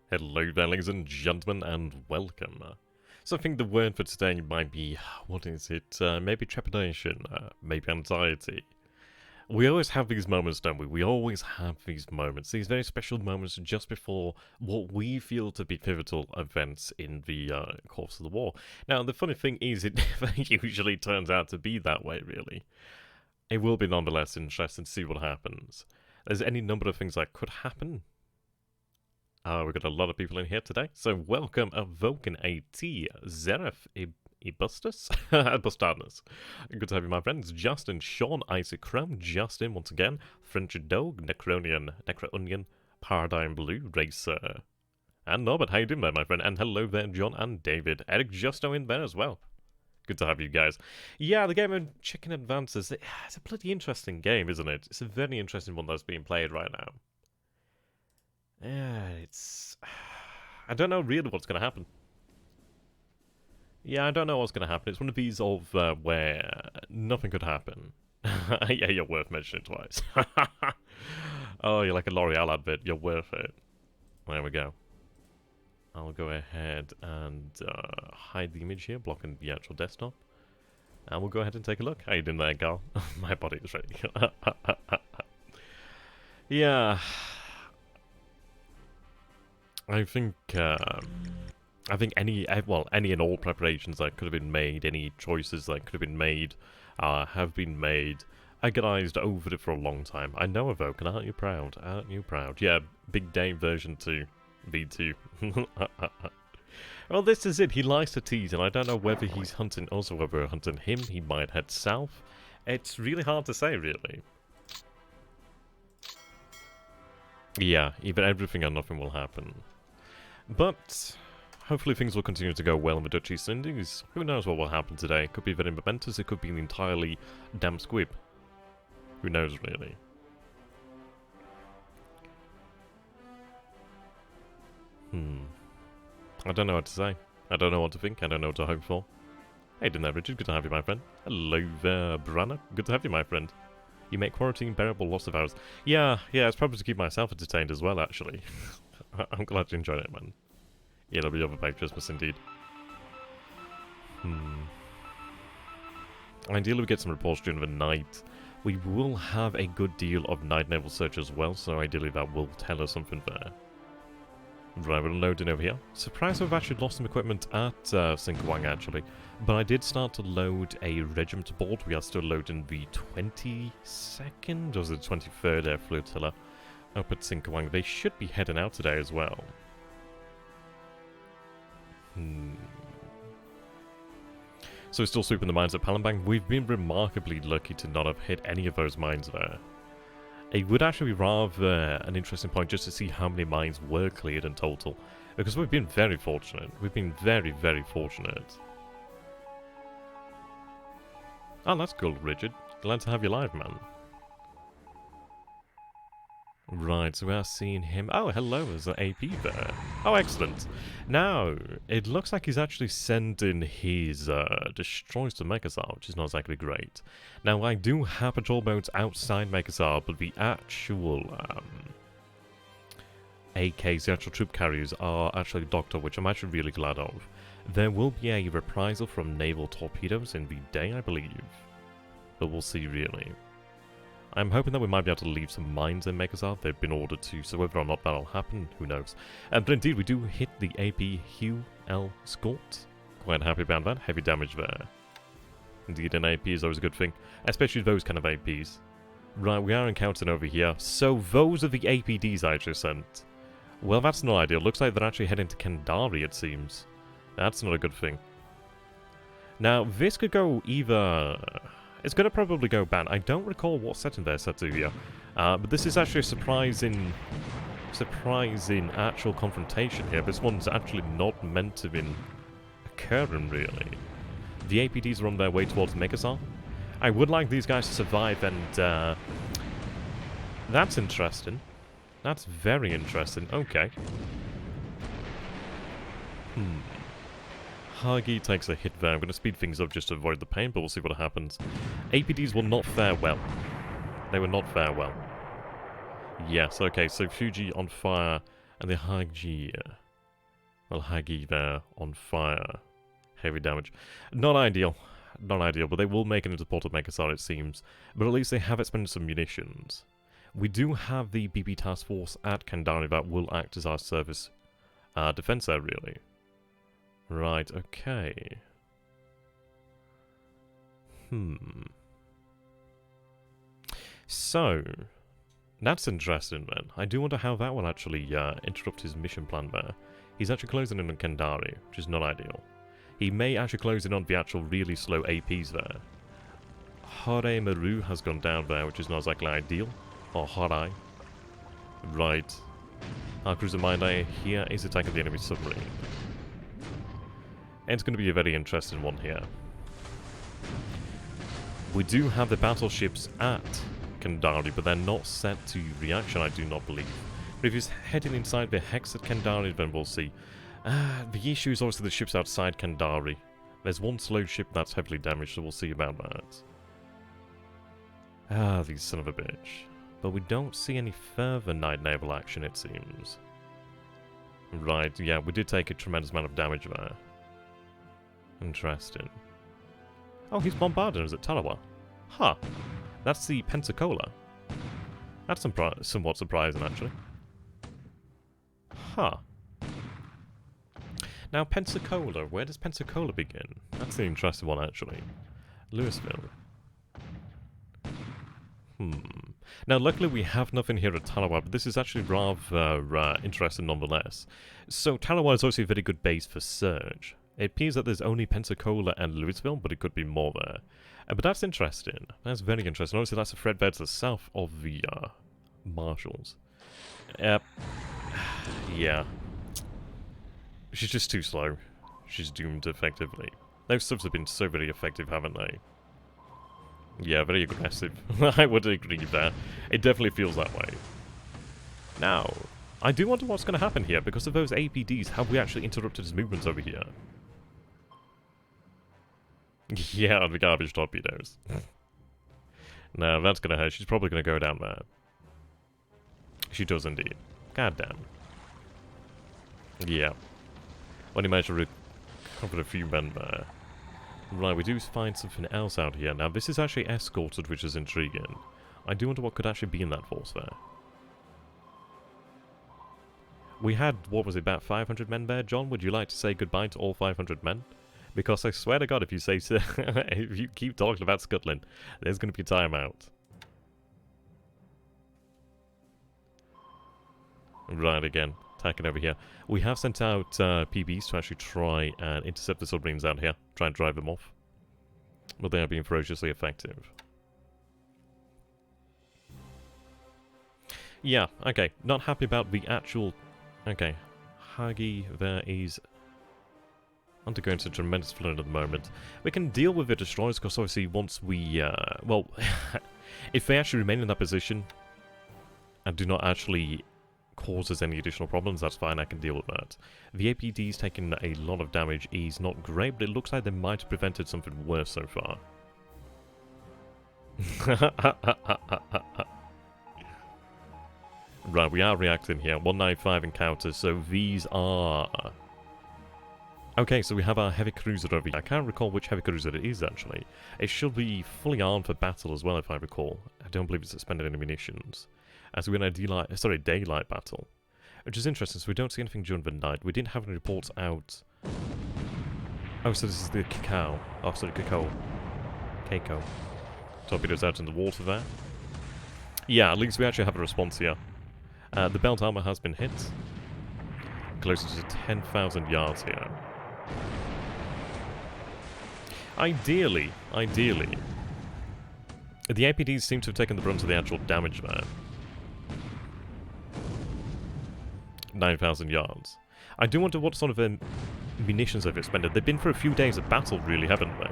Hello there, ladies and gentlemen, and welcome. So I think the word for today might be, what is it? Maybe trepidation, maybe anxiety. We always have these moments, don't we? We always have these moments, these very special moments just before what we feel to be pivotal events in the course of the war. Now, the funny thing is, it never usually turns out to be that way, really. It will be nonetheless interesting to see what happens. There's any number of things that could happen. We've got a lot of people in here today, so welcome Vulcan AT, Zeref, Ibustus, Bustardness. Good to have you, my friends. Justin, Sean, Iceycrome, Justin, once again, French Dog, Necro-Onion, Paradigm Blue, Racer, and Norbert. How you doing there, my friend? And hello there, John and David. Erkkijuusto in there as well. Good to have you guys. Yeah, the game of Chicken Advances, it's a bloody interesting game, isn't it? It's a very interesting one that's being played right now. Yeah, it's... I don't know really what's going to happen. Yeah, I don't know what's going to happen. It's one of these of where nothing could happen. Yeah, you're worth mentioning twice. Oh, you're like a L'Oreal advert. You're worth it. There we go. I'll go ahead and hide the image here, blocking the actual desktop. And we'll go ahead and take a look. How you doing there, Gal? My body is ready. Yeah... I think any and all preparations that could have been made, any choices that could have been made, have been made. Agonized over it for a long time. I know, Evoken, aren't you proud? Aren't you proud? Yeah, Big Day version 2. V2. Well, this is it. He likes to tease, and I don't know whether he's hunting us or whether we're hunting him. He might head south. It's really hard to say, really. Yeah, either everything or nothing will happen. But hopefully things will continue to go well in the Dutch East Indies. Who knows what will happen today? It could be very momentous, it could be an entirely damn squib. Who knows, really? I don't know what to say. I don't know what to think. I don't know what to hope for. Hey, there, Richard. Good to have you, my friend. Hello there, Branna. Good to have you, my friend. You make quarantine bearable lots of hours. Yeah, it's probably to keep myself entertained as well, actually. I'm glad you enjoyed it, man. Yeah, it'll be over by Christmas, indeed. Ideally, we get some reports during the night. We will have a good deal of night naval search as well, so ideally that will tell us something there. Right, we're loading over here. Surprised we've actually lost some equipment at Sinkwang, actually. But I did start to load a regiment board. We are still loading the 22nd, or was it the 23rd Air Flotilla up at Sinkwang. They should be heading out today as well. So we're still sweeping the mines at Palembang. We've been remarkably lucky to not have hit any of those mines there. It would actually be rather an interesting point just to see how many mines were cleared in total. Because we've been very fortunate. We've been very, very fortunate. Oh, that's cool, Richard. Glad to have you live, man. Right, so we are seeing him. Oh, hello, there's an AP there. Oh, excellent. Now, it looks like he's actually sending his destroys to Mekazar, which is not exactly great. Now, I do have patrol boats outside Mekazar, but the actual AKs, the actual troop carriers, are actually docked up, which I'm actually really glad of. There will be a reprisal from naval torpedoes in the day, I believe. But we'll see, really. I'm hoping that we might be able to leave some mines in Mekazar. They've been ordered to, so whether or not that'll happen, who knows. But indeed, we do hit the AP Hugh L. Scott. Quite happy about that. Heavy damage there. Indeed, an AP is always a good thing, especially those kind of APs. Right, we are encountering over here. So those are the APDs I just sent. Well, that's not ideal. Looks like they're actually heading to Kendari, it seems. That's not a good thing. Now, this could go either... It's going to probably go ban. I don't recall what setting they're set to here. But this is actually a surprising actual confrontation here. This one's actually not meant to be occurring, really. The APDs are on their way towards Mekazar. I would like these guys to survive, and that's interesting. That's very interesting. Okay. Hagi takes a hit there. I'm going to speed things up just to avoid the pain, but we'll see what happens. APDs will not fare well. They will not fare well. Yes, okay, so Fuji on fire And the Hagi, well, Hagi there on fire. Heavy damage. Not ideal. Not ideal, but they will make it into Port of Mechasar, it seems. But at least they have expended some munitions. We do have the BB Task Force at Kandari that will act as our service defense there, really. Right, okay. So, that's interesting then. I do wonder how that will actually interrupt his mission plan there. He's actually closing in on Kandari, which is not ideal. He may actually close in on the actual really slow APs there. Hare Maru has gone down there, which is not exactly ideal. Or Harai. Right. Our cruiser miner here is attacking the enemy submarine. And it's going to be a very interesting one here. We do have the battleships at Kandari, but they're not set to reaction, I do not believe. But if he's heading inside the Hex at Kandari, then we'll see. The issue is obviously the ships outside Kandari. There's one slow ship that's heavily damaged, so we'll see about that. These son of a bitch. But we don't see any further night naval action, it seems. Right, yeah, we did take a tremendous amount of damage there. Interesting. Oh, he's bombarding us at Tarawa. Huh. That's the Pensacola. That's somewhat surprising, actually. Huh. Now, Pensacola. Where does Pensacola begin? That's the interesting one, actually. Louisville. Now, luckily we have nothing here at Tarawa, but this is actually rather interesting nonetheless. So, Tarawa is obviously a very good base for Surge. It appears that there's only Pensacola and Louisville, but it could be more there. But that's interesting. That's very interesting. Obviously, that's a threat there to the south of the Marshalls. Yeah. She's just too slow. She's doomed effectively. Those subs have been so very effective, haven't they? Yeah, very aggressive. I would agree there. It definitely feels that way. Now, I do wonder what's going to happen here. Because of those APDs, have we actually interrupted his movements over here? Yeah, the garbage torpedoes. No, that's going to hurt. She's probably going to go down there. She does indeed. God damn. Yeah. Only managed to recover a few men there. Right, we do find something else out here. Now, this is actually escorted, which is intriguing. I do wonder what could actually be in that force there. We had, what was it, about 500 men there, John? Would you like to say goodbye to all 500 men? Because I swear to God, if you say so, if you keep talking about scuttling, there's going to be a timeout. Right, again. Attacking over here. We have sent out PBs to actually try and intercept the submarines out here. Try and drive them off. But they are being ferociously effective. Yeah, okay. Not happy about the actual... Okay. Hagi there is undergoing some tremendous flooding at the moment. We can deal with the destroyers because obviously once we... well, if they actually remain in that position and do not actually causes any additional problems, that's fine, I can deal with that. The APD's taking a lot of damage is not great, but it looks like they might have prevented something worse so far. Right, we are reacting here. 195 encounters, so these are... Okay, so we have our heavy cruiser over here. I can't recall which heavy cruiser it is, actually. It should be fully armed for battle as well, if I recall. I don't believe it's suspended any munitions. As we're in a daylight battle. Which is interesting, so we don't see anything during the night. We didn't have any reports out. Oh, so this is the Cacao. Oh, sorry, Cacao. Keiko. Torpedoes out in the water there. Yeah, at least we actually have a response here. The belt armor has been hit. Closer to 10,000 yards here. Ideally, the APDs seem to have taken the brunt of the actual damage there. 9,000 yards. I do wonder what sort of munitions they've expended. They've been for a few days of battle, really, haven't they?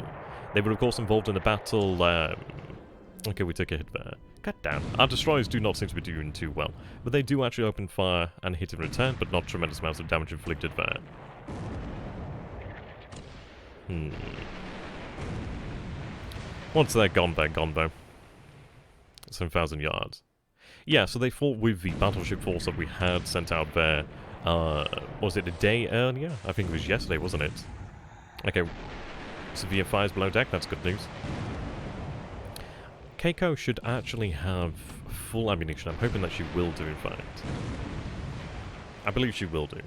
They were, of course, involved in a battle... Okay, we took a hit there. God damn. Our destroyers do not seem to be doing too well. But they do actually open fire and hit in return, but not tremendous amounts of damage inflicted there. Once they're gone, though. 7,000 yards. Yeah, so they fought with the battleship force that we had sent out there, was it a day earlier? I think it was yesterday, wasn't it? Okay, severe fires below deck, that's good news. Keiko should actually have full ammunition. I'm hoping that she will do, in fact. I believe she will do.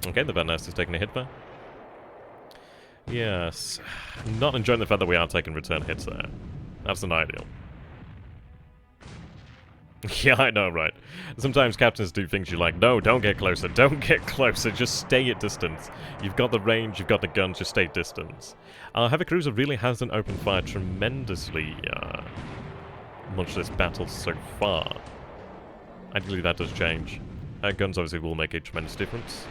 Okay, the Van Nest is taking a hit there. Yes. Not enjoying the fact that we are taking return hits there. That's not ideal. Yeah, I know, right? Sometimes captains do things you're like, no, don't get closer, just stay at distance. You've got the range, you've got the guns, just stay at distance. Heavy Cruiser really hasn't opened fire tremendously much this battle so far. Ideally that does change. Guns obviously will make a tremendous difference.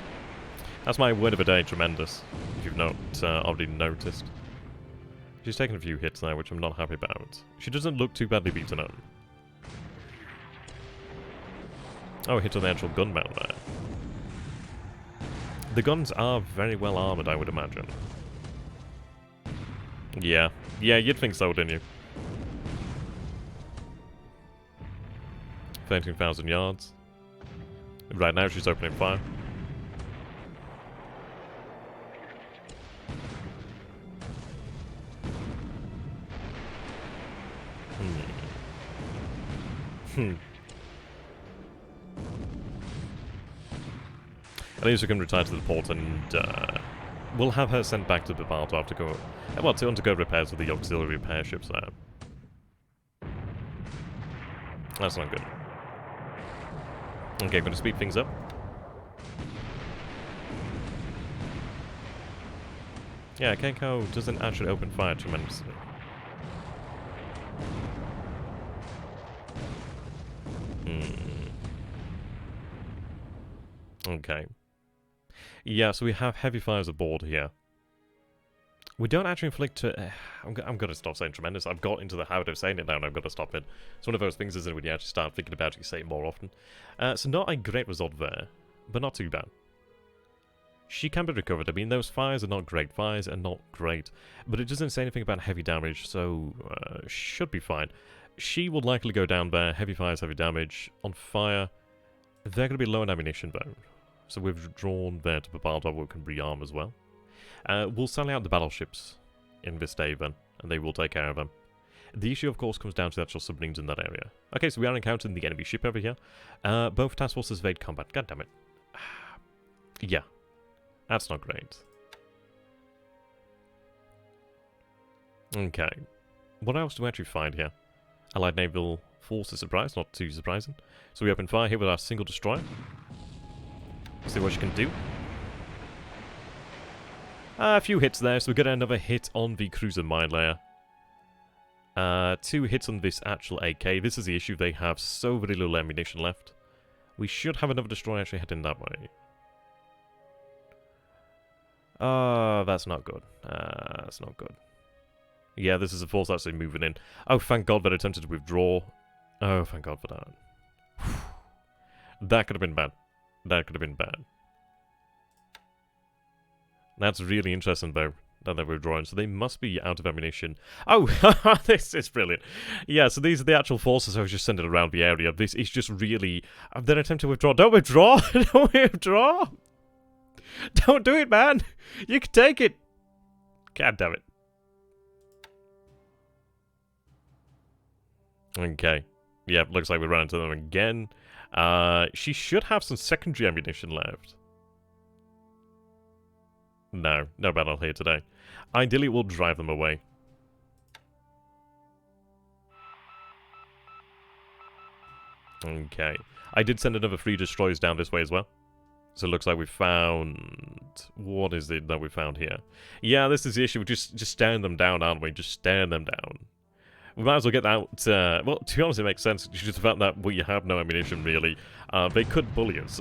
That's my word of the day, tremendous, if you've not already noticed. She's taken a few hits now, which I'm not happy about. She doesn't look too badly beaten up. Oh, hit on the actual gun mount there. The guns are very well armoured, I would imagine. Yeah. Yeah, you'd think so, didn't you? 13,000 yards. Right now she's opening fire. At least we can retire to the port and we'll have her sent back to Bibal to have to go, well, to undergo repairs with the auxiliary repair ships there. That's not good. Okay, I'm going to speed things up. Yeah, Keiko doesn't actually open fire tremendously. Okay. Yeah, so we have heavy fires aboard here. We don't actually inflict... I'm going to stop saying tremendous. I've got into the habit of saying it now and I've got to stop it. It's one of those things, isn't it, when you actually start thinking about it, you say it more often. So not a great result there, but not too bad. She can be recovered. I mean, those fires are not great. Fires are not great. But it doesn't say anything about heavy damage, so should be fine. She will likely go down there. Heavy fires, heavy damage. On fire, they're going to be low on ammunition, though. So we've drawn there to Babalda, we can rearm as well. We'll sell out the battleships in this day then, and they will take care of them. The issue, of course, comes down to the actual submarines in that area. Okay, so we are encountering the enemy ship over here. Both task forces evade combat. God damn it. Yeah, that's not great. Okay. What else do we actually find here? Allied naval forces surprise, not too surprising. So we open fire here with our single destroyer. See what she can do. A few hits there, so we get another hit on the cruiser mine layer. 2 hits on this actual AK. This is the issue, they have so very little ammunition left. We should have another destroyer actually heading that way. That's not good. That's not good. Yeah, this is a force actually moving in. Oh, thank God that attempted to withdraw. Oh, thank God for that. That could have been bad. That could have been bad. That's really interesting, though, that they're withdrawing. So they must be out of ammunition. Oh, this is brilliant. Yeah, so these are the actual forces I was just sending around the area. This is just really... They're attempting to withdraw. Don't withdraw! Don't withdraw! Don't do it, man! You can take it! God damn it. Okay. Yeah, looks like we ran into them again. She should have some secondary ammunition left. No, no battle here today. Ideally, we'll drive them away. Okay. I did send another 3 destroyers down this way as well. So it looks like we found... What is it that we found here? Yeah, this is the issue. We're just staring them down, aren't we? Just staring them down. We might as well get out... well, to be honest, it makes sense. Just the fact that we have no ammunition, really. They could bully us.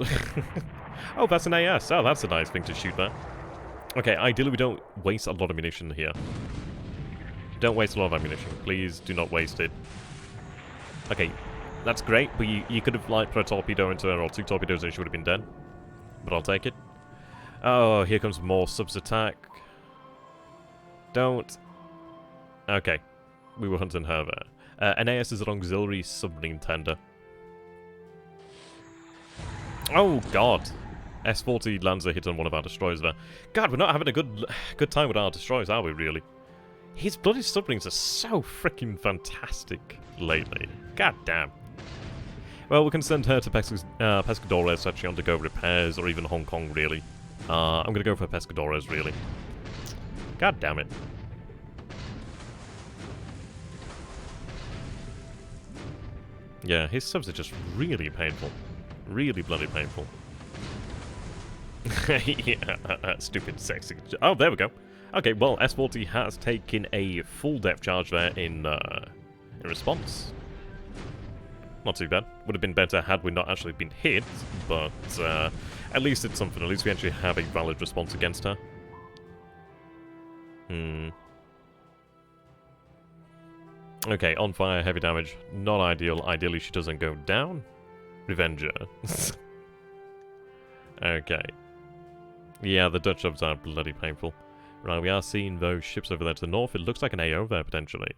Oh, that's an AS. Oh, that's a nice thing to shoot there. Okay, ideally we don't waste a lot of ammunition here. Don't waste a lot of ammunition. Please do not waste it. Okay, that's great, but you could have, like, put a torpedo into her, or 2 torpedoes and she would have been dead. But I'll take it. Oh, here comes more subs attack. Don't. Okay. We were hunting her there. NAS is an auxiliary submarine tender. Oh, God. S-40 lands a hit on one of our destroyers there. God, we're not having a good time with our destroyers, are we, really? His bloody submarines are so freaking fantastic lately. God damn. Well, we can send her to Pescadores to actually undergo repairs, or even Hong Kong, really. I'm going to go for Pescadores, really. God damn it. Yeah, his subs are just really painful. Really bloody painful. Yeah, stupid sexy. Oh, there we go. Okay, well, S-40 has taken a full depth charge there in response. Not too bad. Would have been better had we not actually been hit, but at least it's something. At least we actually have a valid response against her. Okay, on fire, heavy damage. Not ideal. Ideally, she doesn't go down. Revenger. Okay. Yeah, the Dutch subs are bloody painful. Right, we are seeing those ships over there to the north. It looks like an AO there, potentially.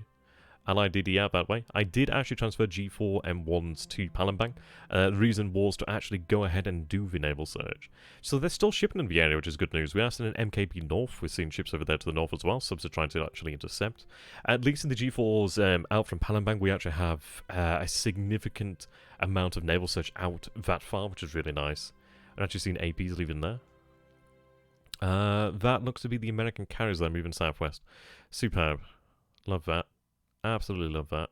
Allied DD that way. I did actually transfer G4 M1s to Palembang. The reason was to actually go ahead and do the naval search. So they're still shipping in the area, which is good news. We are seeing an MKB north. We're seeing ships over there to the north as well. Subs are trying to actually intercept. At least in the G4s out from Palembang, we actually have a significant amount of naval search out that far, which is really nice. I've actually seen APs leaving there. That looks to be the American carriers that are moving southwest. Superb. Love that. Absolutely love that.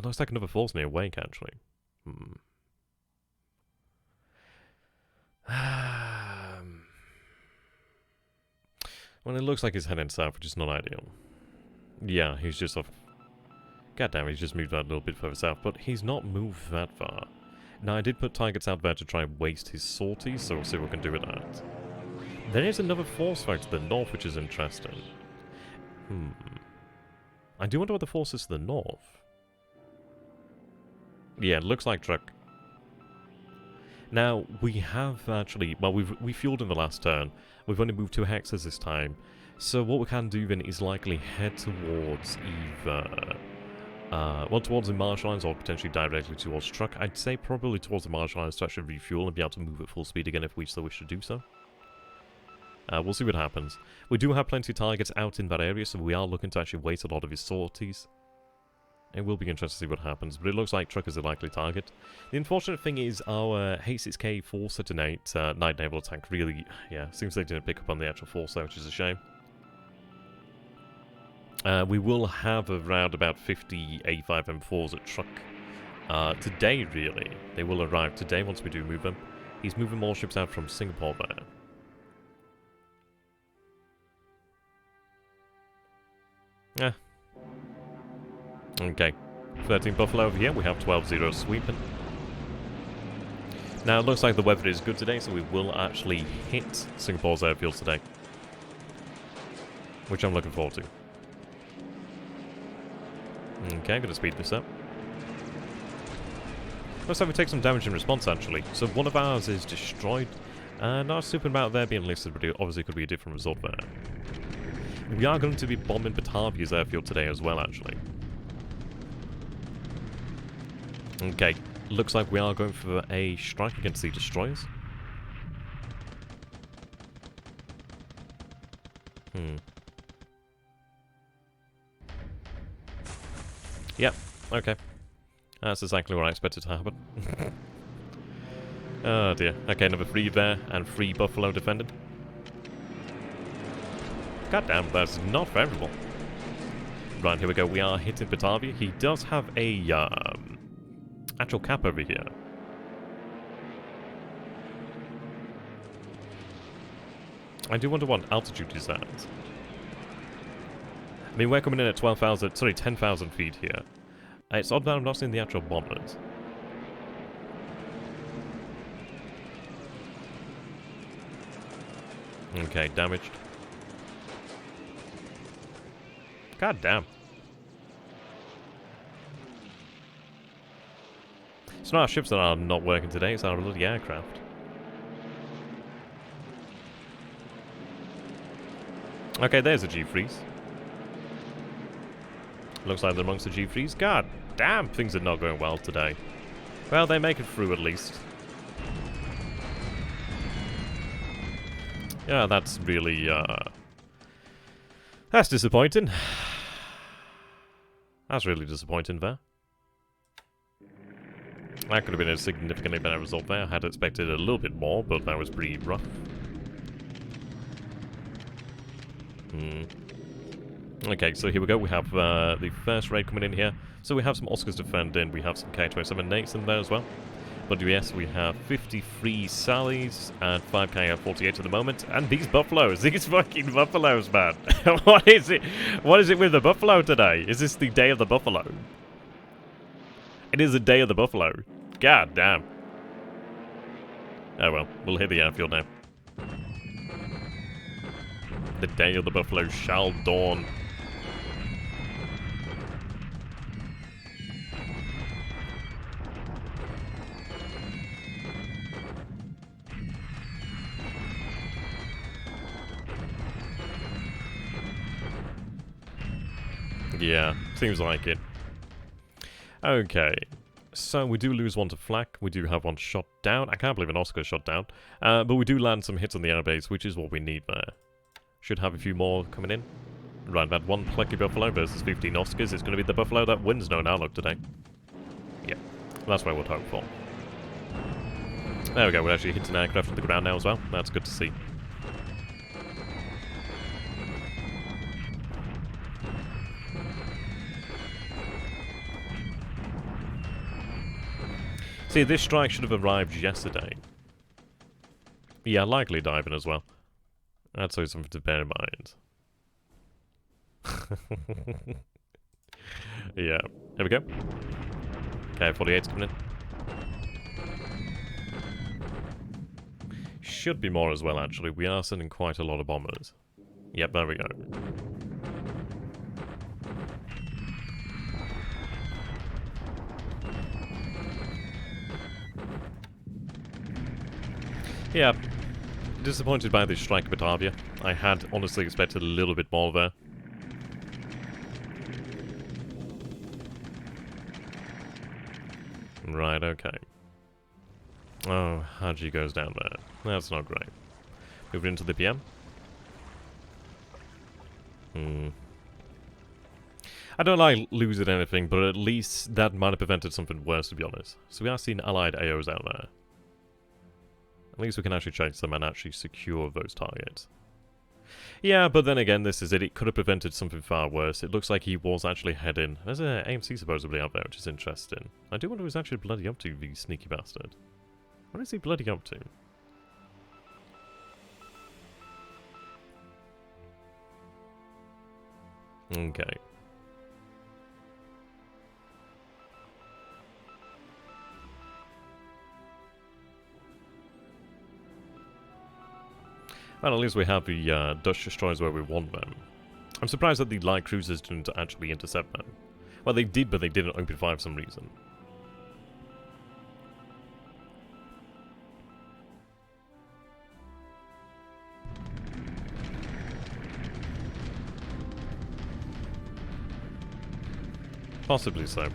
Looks like another force near Wake, actually. Well, it looks like he's heading south, which is not ideal. Yeah, he's just off. God damn it, he's just moved that a little bit further south, but he's not moved that far. Now, I did put targets out there to try and waste his sorties, so we'll see what we can do with that. There is another force fight to the north, which is interesting. I do wonder what the force is to the north. Yeah, it looks like truck. Now, we have actually... Well, we fueled in the last turn. We've only moved 2 hexes this time. So what we can do then is likely head towards either... well, towards the Marshall Islands or potentially directly towards truck. I'd say probably towards the Marshall Islands to actually refuel and be able to move at full speed again if we still wish to do so. We'll see what happens. We do have plenty of targets out in that area, so we are looking to actually waste a lot of his sorties. It will be interesting to see what happens, but it looks like truck is a likely target. The unfortunate thing is our H6K 4-9 night naval attack really, yeah, seems they didn't pick up on the actual force there, which is a shame. We will have around about 50 A5 M4s at truck today, really. They will arrive today once we do move them. He's moving more ships out from Singapore there. Yeah. Okay. 13 Buffalo over here. We have 12-0 sweeping. Now, it looks like the weather is good today, so we will actually hit Singapore's airfield today. Which I'm looking forward to. Okay, I'm going to speed this up. Looks like we take some damage in response, actually. So one of ours is destroyed. Not super about there being listed, but it obviously could be a different result there. We are going to be bombing Batavia's airfield today as well, actually. Okay, looks like we are going for a strike against the destroyers. Yep, okay. That's exactly what I expected to happen. Oh dear. Okay, number 3 there, and 3 Buffalo defended. God damn, that's not favorable. Right, here we go. We are hitting Batavia. He does have a actual cap over here. I do wonder what altitude is at. I mean, we're coming in at 10,000 feet here. It's odd that I'm not seeing the actual bombers. Okay, damaged. God damn. It's not our ships that are not working today, it's our bloody aircraft. Okay, there's a G-freeze. Looks like they're amongst the G3s. God damn, things are not going well today. Well, they make it through at least. Yeah, that's really, that's disappointing. That's really disappointing there. That could have been a significantly better result there. I had expected a little bit more, but that was pretty rough. Okay, so here we go. We have the first raid coming in here. So we have some Oscars to defend in. We have some K-27 Nates in there as well. But yes, we have 53 Sallys and 5 KF-48 at the moment. And these buffaloes, these fucking buffaloes, man. What is it? What is it with the buffalo today? Is this the day of the buffalo? It is the day of the buffalo. God damn. Oh well, we'll hit the airfield now. The day of the buffalo shall dawn. Yeah, seems like it. Okay, so we do lose one to flak. We do have one shot down. I can't believe an Oscar shot down. But we do land some hits on the airbase, which is what we need there. Should have a few more coming in. Right, that one plucky buffalo versus 15 Oscars. It's going to be the buffalo that wins no outlook today. Yeah, that's what I would hope for. There we go, we're actually hitting aircraft on the ground now as well. That's good to see. See, this strike should have arrived yesterday. Yeah, likely diving as well. That's always something to bear in mind. Yeah. Here we go. Okay, 48's coming in. Should be more as well, actually. We are sending quite a lot of bombers. Yep, there we go. Yeah, disappointed by this strike at Batavia. I had honestly expected a little bit more there. Right, okay. Oh, Haji goes down there. That's not great. Moving into the PM. I don't like losing anything, but at least that might have prevented something worse, to be honest. So we are seeing allied AOs out there. At least we can actually chase them and actually secure those targets. Yeah, but then again, this is it. It could have prevented something far worse. It looks like he was actually heading. There's an AMC supposedly out there, which is interesting. I do wonder who's actually bloody up to, the sneaky bastard. What is he bloody up to? Okay. Well, at least we have the Dutch destroyers where we want them. I'm surprised that the light cruisers didn't actually intercept them. Well, they did, but they didn't open fire for some reason. Possibly so.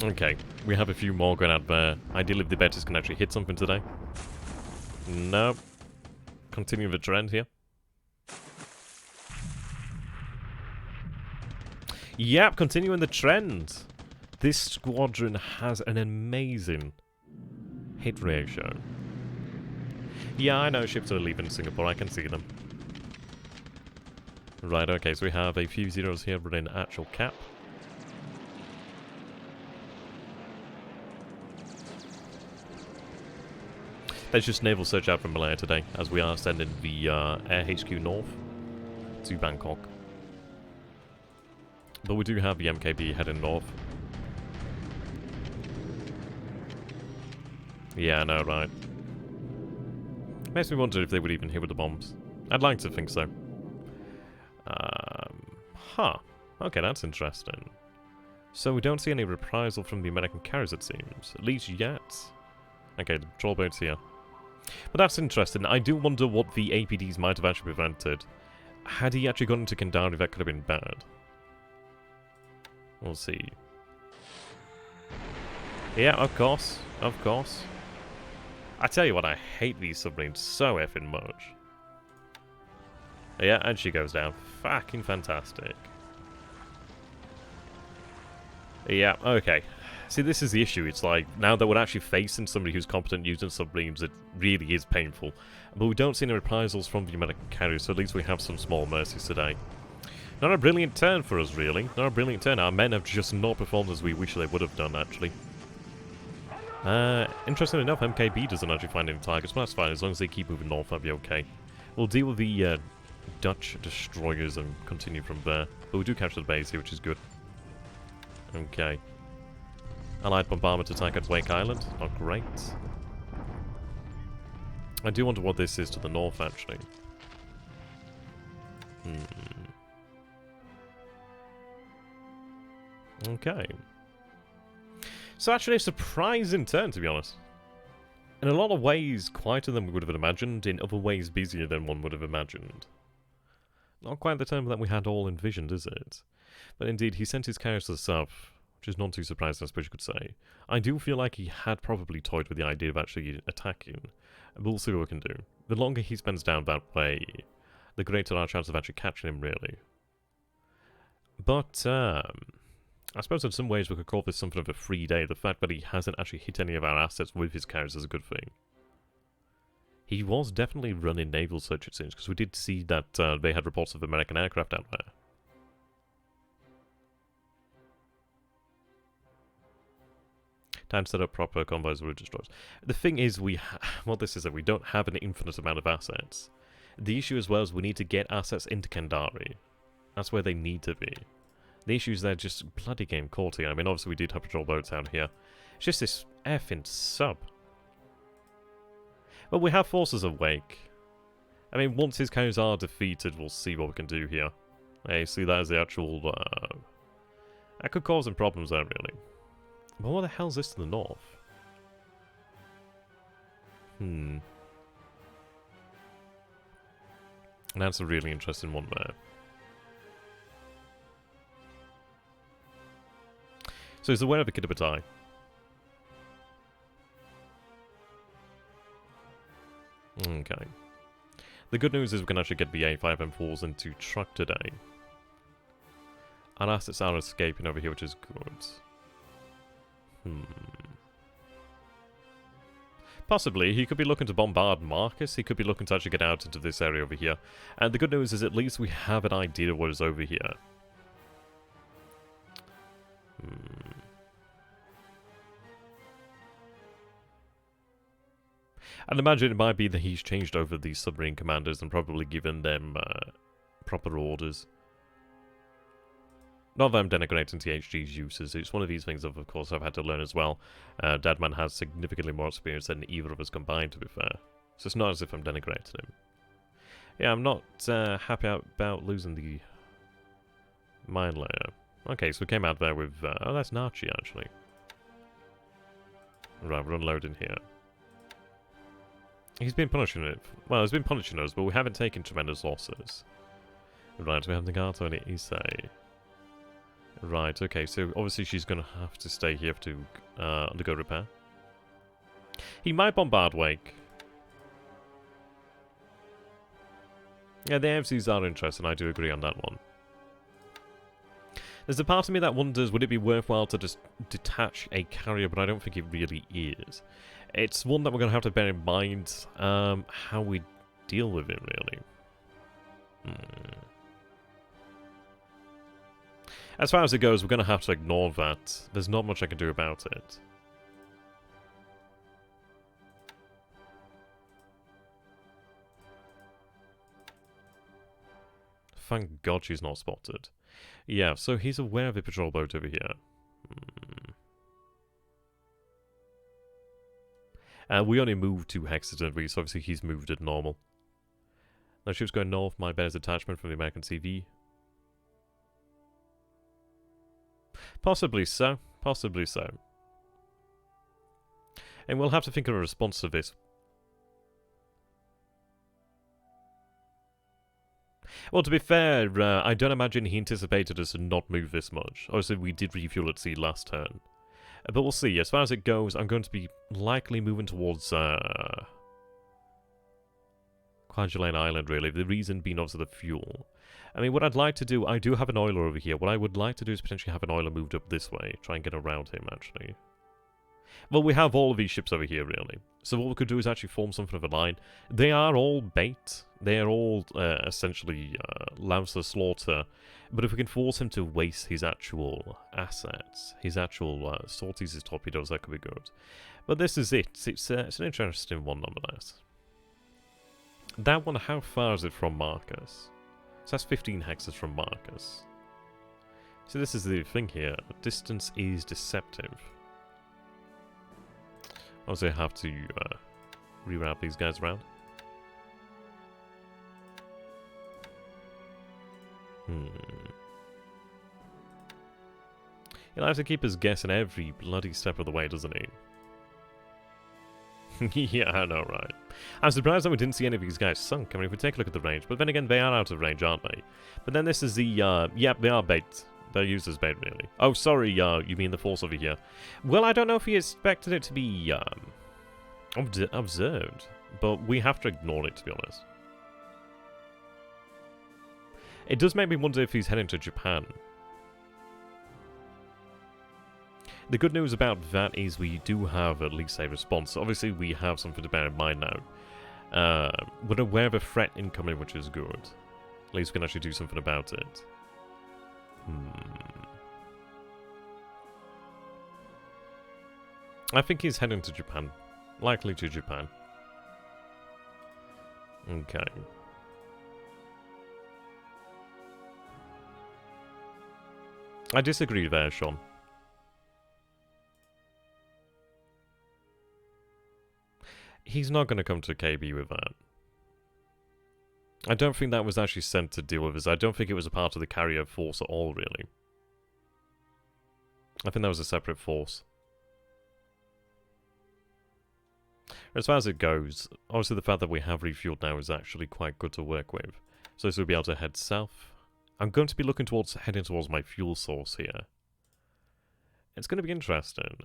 Okay, we have a few more going out there. Ideally, if the Betis can actually hit something today. No. Continue the trend here. Yep, continuing the trend. This squadron has an amazing hit ratio. Yeah, I know ships are leaving Singapore. I can see them. Right, okay, so we have a few zeros here, but in actual cap. There's just naval search out from Malaya today, as we are sending the Air HQ north to Bangkok. But we do have the MKB heading north. Yeah, I know, right. Makes me wonder if they would even hit with the bombs. I'd like to think so. Huh. Okay, that's interesting. So we don't see any reprisal from the American carriers, it seems. At least yet. Okay, the troll boat's here. But that's interesting. I do wonder what the APDs might have actually prevented. Had he actually gone into Kandahari, that could have been bad. We'll see. Yeah, of course. Of course. I tell you what, I hate these submarines so effing much. Yeah, and she goes down. Fucking fantastic. Yeah, okay. See, this is the issue. It's like, now that we're actually facing somebody who's competent using submarines, it really is painful. But we don't see any reprisals from the American carriers, so at least we have some small mercies today. Not a brilliant turn for us, really. Not a brilliant turn. Our men have just not performed as we wish they would have done, actually. Interesting enough, MKB doesn't actually find any targets, but that's fine. As long as they keep moving north, that'll be okay. We'll deal with the Dutch destroyers and continue from there. But we do capture the base here, which is good. Okay. Allied bombardment attack at Wake Island. Not great. I do wonder what this is to the north, actually. Okay. So actually a surprising turn, to be honest. In a lot of ways, quieter than we would have imagined. In other ways, busier than one would have imagined. Not quite the turn that we had all envisioned, is it? But indeed, he sent his carriers to the south, which is not too surprising, I suppose you could say. I do feel like he had probably toyed with the idea of actually attacking, but we'll see what we can do. The longer he spends down that way, the greater our chance of actually catching him, really. But, I suppose in some ways we could call this something of a free day. The fact that he hasn't actually hit any of our assets with his carriers is a good thing. He was definitely running naval search, it seems, because we did see that they had reports of American aircraft out there. Time to set up proper convoys with destroyers. The thing is, what this is that we don't have an infinite amount of assets. The issue as well is we need to get assets into Kandari. That's where they need to be. The issue is they're just bloody game courting. I mean, obviously we did have patrol boats out here. It's just this effing sub. Well, we have forces awake. I mean, once his carriers are defeated, we'll see what we can do here. Hey, see, that is the actual... that could cause some problems there, really. But what the hell is this to the north? That's a really interesting one there. So he's aware of the Kiddabatai. Okay. The good news is we can actually get the A5 M4s into truck today. Our assets are escaping over here, which is good. Possibly. He could be looking to bombard Marcus. He could be looking to actually get out into this area over here. And the good news is at least we have an idea of what is over here. I'd imagine it might be that he's changed over these submarine commanders and probably given them proper orders. Not that I'm denigrating THG's uses, it's one of these things of course I've had to learn as well. Dadman has significantly more experience than either of us combined, to be fair. So it's not as if I'm denigrating him. Yeah, I'm not happy about losing the mine layer. Okay, so we came out there with... oh, that's Nachi, actually. Right, we're unloading here. He's been punishing it. Well, he's been punishing us, but we haven't taken tremendous losses. Right, we have Nagato and Issei. Right, okay, so obviously she's going to have to stay here to undergo repair. He might bombard Wake. Yeah, the AFCs are interesting, I do agree on that one. There's a part of me that wonders, would it be worthwhile to just detach a carrier, but I don't think it really is. It's one that we're going to have to bear in mind, how we deal with it, really. As far as it goes, we're going to have to ignore that. There's not much I can do about it. Thank God she's not spotted. Yeah, so he's aware of the patrol boat over here. We only moved 2 hexes, didn't we? So obviously he's moved at normal. That ship's going north. My bet is attachment from the American CV. Possibly so. Possibly so. And we'll have to think of a response to this. Well, to be fair, I don't imagine he anticipated us to not move this much. Obviously, we did refuel at sea last turn. But we'll see. As far as it goes, I'm going to be likely moving towards Kwajalein Island, really. The reason being obviously the fuel. I mean, what I'd like to do, I do have an oiler over here. What I would like to do is potentially have an oiler moved up this way. Try and get around him, actually. Well, we have all of these ships over here, really. So what we could do is actually form something of a line. They are all bait. They are all essentially lambs to slaughter. But if we can force him to waste his actual assets, his actual sorties, his torpedoes, that could be good. But this is it. It's an interesting one, nonetheless. That one, how far is it from Marcus? So that's 15 hexes from Marcus. So this is the thing here. Distance is deceptive. Also have to reroute these guys around. He'll have to keep us guessing every bloody step of the way, doesn't he? Yeah, I know, right. I'm surprised that we didn't see any of these guys sunk. I mean, if we take a look at the range. But then again, they are out of range, aren't they? But then this is the, yep, they are bait. They're used as bait, really. Oh, sorry, you mean the force over here. Well, I don't know if he expected it to be, observed. But we have to ignore it, to be honest. It does make me wonder if he's heading to Japan. The good news about that is we do have at least a response. Obviously, we have something to bear in mind now. We're aware of a threat incoming, which is good. At least we can actually do something about it. I think he's heading to Japan. Likely to Japan. Okay. I disagree there, Sean. He's not going to come to KB with that. I don't think that was actually sent to deal with us. I don't think it was a part of the carrier force at all, really. I think that was a separate force. As far as it goes, obviously the fact that we have refueled now is actually quite good to work with. So this will be able to head south. I'm going to be looking towards heading towards my fuel source here. It's going to be interesting.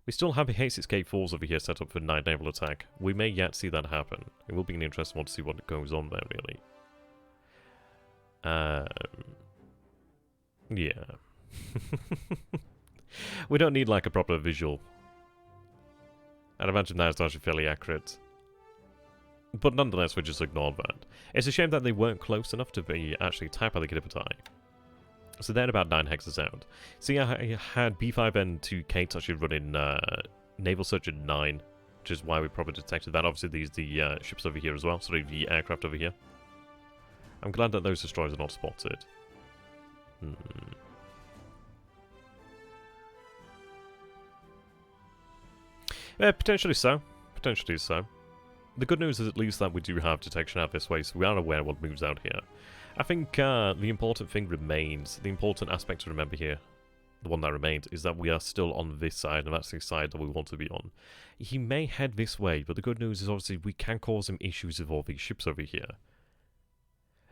We still have a H6K4s over here set up for night naval attack. We may yet see that happen. It will be an interesting one to see what goes on there, really. Yeah. We don't need like a proper visual. I'd imagine that's actually fairly accurate. But nonetheless, we just ignored that. It's a shame that they weren't close enough to be actually attacked by the Gidipati. So they're about 9 hexes out. See, I had B5N2K actually running Naval Search at 9, which is why we probably detected that. Obviously, these the ships over here as well, sorry, the aircraft over here. I'm glad that those destroyers are not spotted. Potentially so. Potentially so. The good news is at least that we do have detection out this way, so we are aware what moves out here. I think the important thing remains, the important aspect to remember here, the one that remains, is that we are still on this side, and that's the side that we want to be on. He may head this way, but the good news is obviously we can cause him issues with all these ships over here.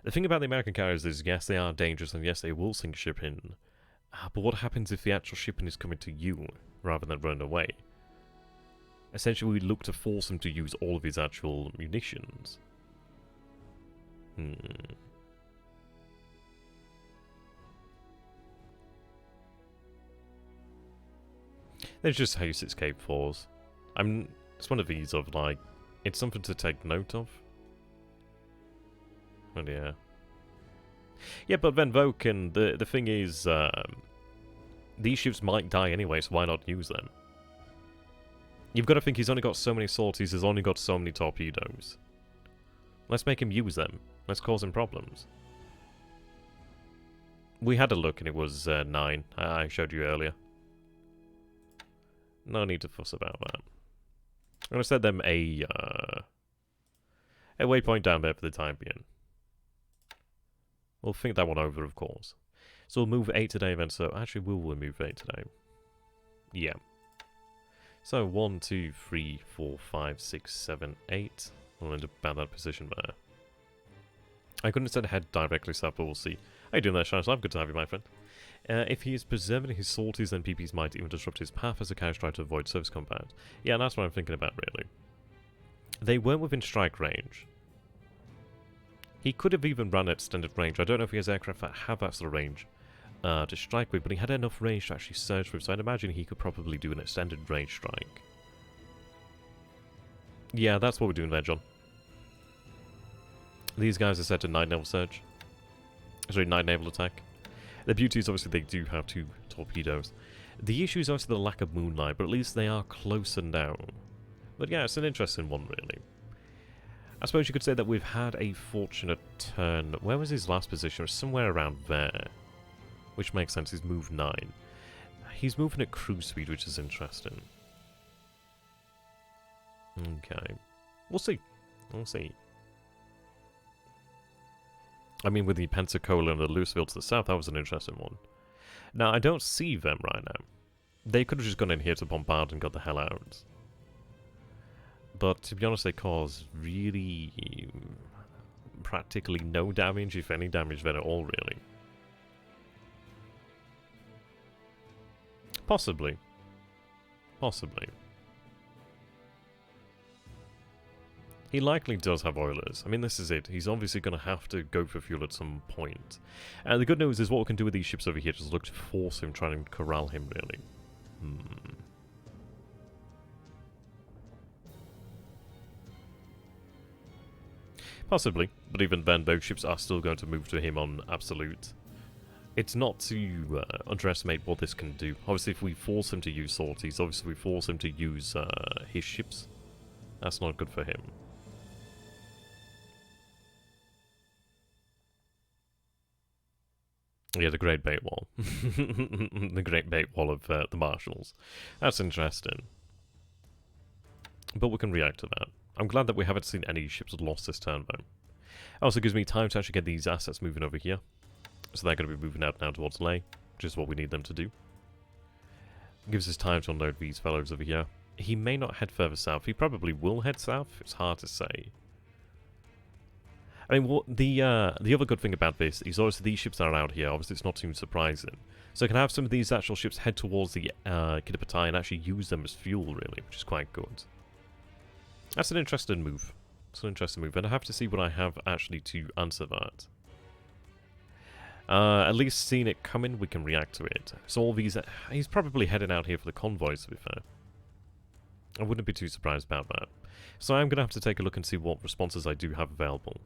The thing about the American carriers is, yes, they are dangerous, and yes, they will sink shipping. But what happens if the actual shipping is coming to you, rather than running away? Essentially, we look to force him to use all of his actual munitions. There's just H6K4s. It's one of these of, like, it's something to take note of. Well, yeah. Yeah, but then Vulcan, the thing is, these ships might die anyway, so why not use them? You've got to think he's only got so many sorties, he's only got so many torpedoes. Let's make him use them. Let's cause him problems. We had a look and it was 9. I showed you earlier. No need to fuss about that. I'm going to set them a waypoint down there for the time being. We'll think that one over, of course. So we'll move 8 today then, so actually we'll move 8 today. Yeah. So 1, 2, 3, 4, 5, 6, 7, 8. We'll end up about that position there. I couldn't instead head directly south, but we'll see. How you doing there, Shine? Good to have you, my friend. If he is preserving his sorties, then PPs might even disrupt his path as the cows try to avoid service combat. Yeah, that's what I'm thinking about, really. They weren't within strike range. He could have even run at extended range. I don't know if he has aircraft that have that sort of range to strike with, but he had enough range to actually surge with, so I'd imagine he could probably do an extended range strike. Yeah, that's what we're doing there, John. These guys are set to 9 naval surge. Sorry, 9 naval attack. The beauty is obviously they do have 2 torpedoes. The issue is obviously the lack of moonlight, but at least they are closer now. But yeah, it's an interesting one, really. I suppose you could say that we've had a fortunate turn. Where was his last position? It was somewhere around there. Which makes sense, he's moved 9. He's moving at cruise speed, which is interesting. Okay. We'll see. We'll see. I mean, with the Pensacola and the Louisville to the south, that was an interesting one. Now, I don't see them right now. They could have just gone in here to bombard and got the hell out. But, to be honest, they cause really practically no damage, if any damage there at all, really. Possibly. Possibly. He likely does have oilers. I mean, this is it. He's obviously going to have to go for fuel at some point. And the good news is what we can do with these ships over here is look to force him, try and corral him, really. Possibly, but even then, those ships are still going to move to him on absolute. It's not to underestimate what this can do. Obviously, if we force him to use sorties, obviously we force him to use his ships. That's not good for him. Yeah, the Great Bait Wall. The Great Bait Wall of the Marshals. That's interesting. But we can react to that. I'm glad that we haven't seen any ships lost this turn, though. It also gives me time to actually get these assets moving over here. So they're going to be moving out now towards Ley, which is what we need them to do. Gives us time to unload these fellows over here. He may not head further south. He probably will head south. It's hard to say. I mean, what the other good thing about this is obviously these ships are out here. Obviously, it's not too surprising. So I can have some of these actual ships head towards the Kidapati and actually use them as fuel, really, which is quite good. That's an interesting move. It's an interesting move, and I have to see what I have actually to answer that. At least seeing it coming, we can react to it. So all these... he's probably heading out here for the convoys, to be fair. I wouldn't be too surprised about that. So I'm going to have to take a look and see what responses I do have available.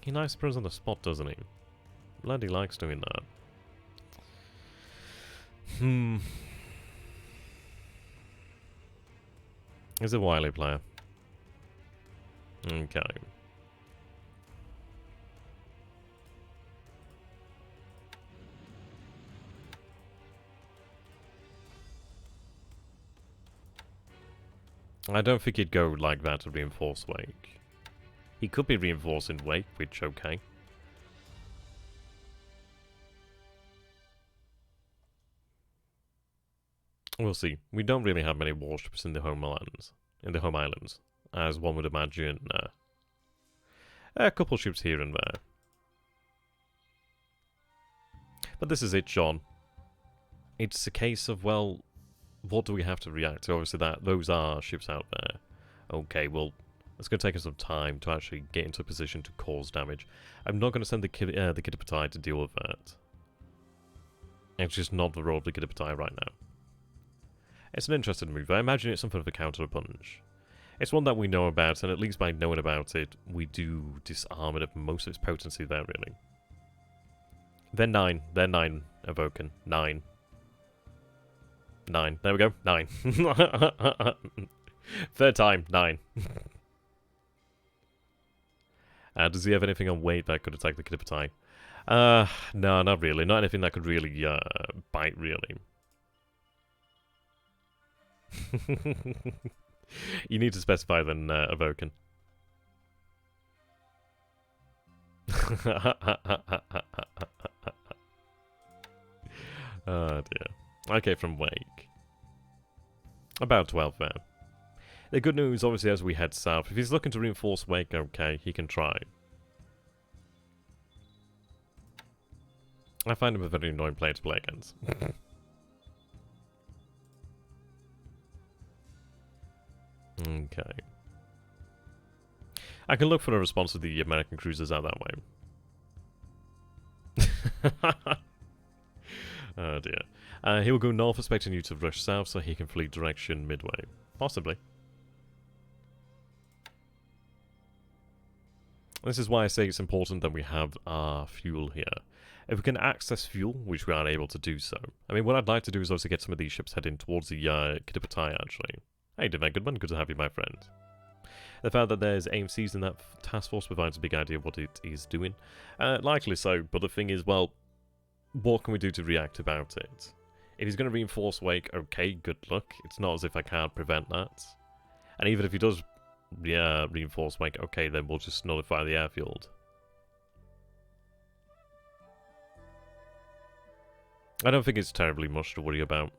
He nice throws on the spot, doesn't he? Bloody likes doing that. He's a wily player. Okay. I don't think he'd go like that to reinforce Wake. He could be reinforcing Wake, which okay. We'll see. We don't really have many warships in the Homelands, in the Home Islands, as one would imagine. A couple ships here and there. But this is it, John. It's a case of, well, what do we have to react to? Obviously, those are ships out there. Okay, well, it's going to take us some time to actually get into a position to cause damage. I'm not going to send the Kidapati to deal with that. It's just not the role of the Kidapati right now. It's an interesting move. I imagine it's something of a counter-punch. It's one that we know about, and at least by knowing about it, we do disarm it of most of its potency there, really. They're 9. They're 9, Evoken. 9. 9. There we go. 9. Third time. 9. Does he have anything on weight that could attack the Kidapati? No, not really. Not anything that could really bite, really. You need to specify then, Evoken. Oh dear. Okay, from Wake. About 12 there. The good news, obviously, as we head south, if he's looking to reinforce Wake, okay, he can try. I find him a very annoying player to play against. Okay. I can look for a response to the American cruisers out that way. Oh dear. He will go north, expecting you to rush south so he can flee direction midway. Possibly. This is why I say it's important that we have our fuel here. If we can access fuel, which we aren't able to do so. I mean, what I'd like to do is also get some of these ships heading towards the Kitapatai, actually. Hey, Divine Goodman, good to have you, my friend. The fact that there's AMCs in that task force provides a big idea of what it is doing. Likely so, but the thing is, well, what can we do to react about it? If he's going to reinforce Wake, okay, good luck. It's not as if I can't prevent that. And even if he does reinforce Wake, okay, then we'll just nullify the airfield. I don't think it's terribly much to worry about.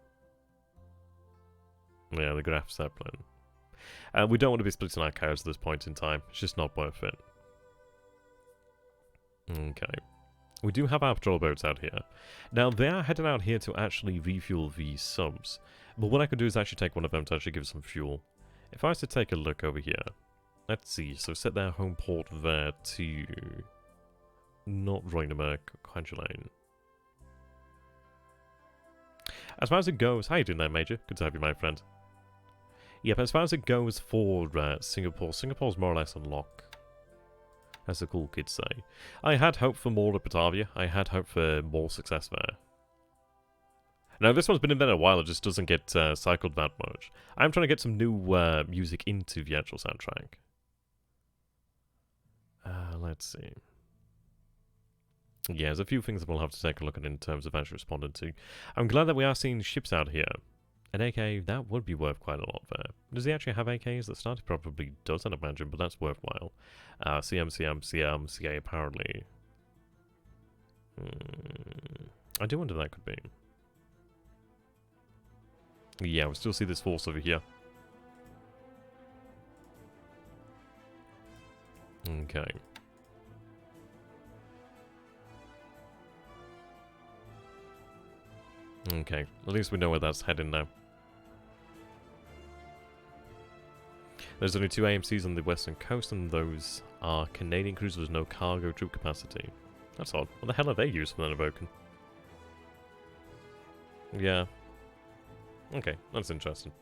Yeah, the Graf Zeppelin. We don't want to be splitting our cars at this point in time. It's just not worth it. Okay. We do have our patrol boats out here. Now, they are heading out here to actually refuel these subs. But what I could do is actually take one of them to actually give some fuel. If I was to take a look over here. Let's see. So set their home port there to... not Roinamerk, Quangelane. As far as it goes... How you doing there, Major? Good to have you, my friend. Yeah, but as far as it goes for Singapore, Singapore's more or less on lock. As the cool kids say. I had hope for more at Batavia. I had hope for more success there. Now, this one's been in there a while. It just doesn't get cycled that much. I'm trying to get some new music into the actual soundtrack. Let's see. Yeah, there's a few things that we'll have to take a look at in terms of actually responding to. I'm glad that we are seeing ships out here. An AK, that would be worth quite a lot there. Does he actually have AKs that start? He probably does, I'd imagine, but that's worthwhile. CA apparently. I do wonder that could be. Yeah, we still see this force over here. Okay. Okay, at least we know where that's heading now. There's only 2 AMCs on the western coast, and those are Canadian cruisers with no cargo troop capacity. That's odd. What the hell are they used for then, Evoken? Yeah. Okay, that's interesting.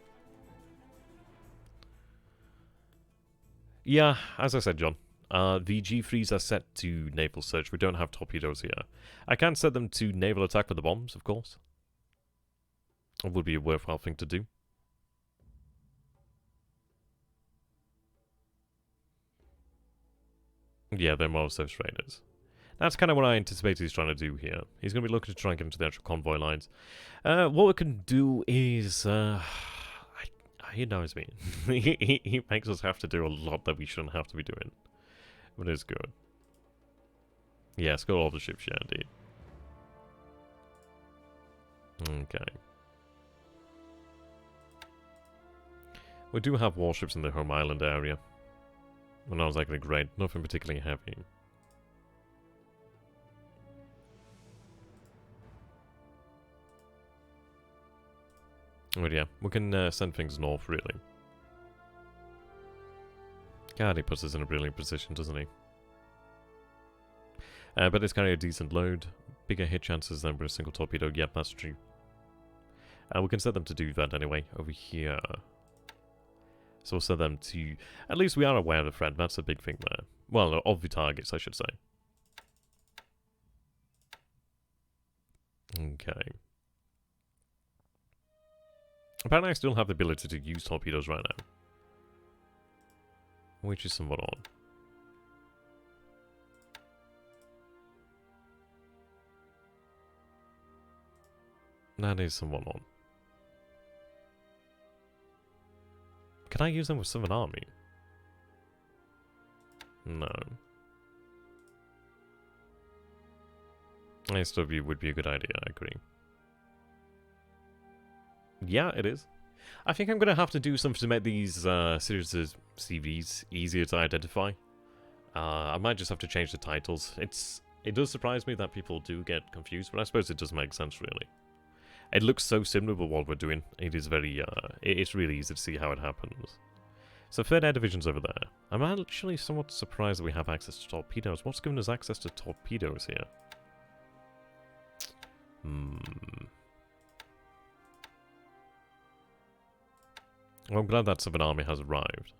Yeah, as I said, John. The G3s are set to naval search. We don't have torpedoes here. I can set them to naval attack with the bombs, of course. It would be a worthwhile thing to do. Yeah, they're more surface raiders. That's kind of what I anticipate he's trying to do here. He's going to be looking to try and get into the actual convoy lines. What we can do is... he knows me. he makes us have to do a lot that we shouldn't have to be doing. But it's good. Yeah, let's go all the ships, yeah, indeed. Okay. We do have warships in the home island area. Well, not exactly great. Nothing particularly heavy. But yeah, we can send things north, really. God, he puts us in a brilliant position, doesn't he? But it's carrying a decent load. Bigger hit chances than with a single torpedo. Yep, that's true. We can set them to do that anyway, over here. So we'll set them to... At least we are aware of the threat. That's a big thing there. Well, of the targets, I should say. Okay. Apparently I still have the ability to use torpedoes right now. Which is somewhat odd. That is somewhat odd. Can I use them with Southern Army? No. SW would be a good idea, I agree. Yeah, it is. I think I'm going to have to do something to make these series of CVs easier to identify. I might just have to change the titles. It does surprise me that people do get confused, but I suppose it does make sense, really. It looks so similar to what we're doing. It is very, it's really easy to see how it happens. So, third air division's over there. I'm actually somewhat surprised that we have access to torpedoes. What's given us access to torpedoes here? Well, I'm glad that Southern Army has arrived.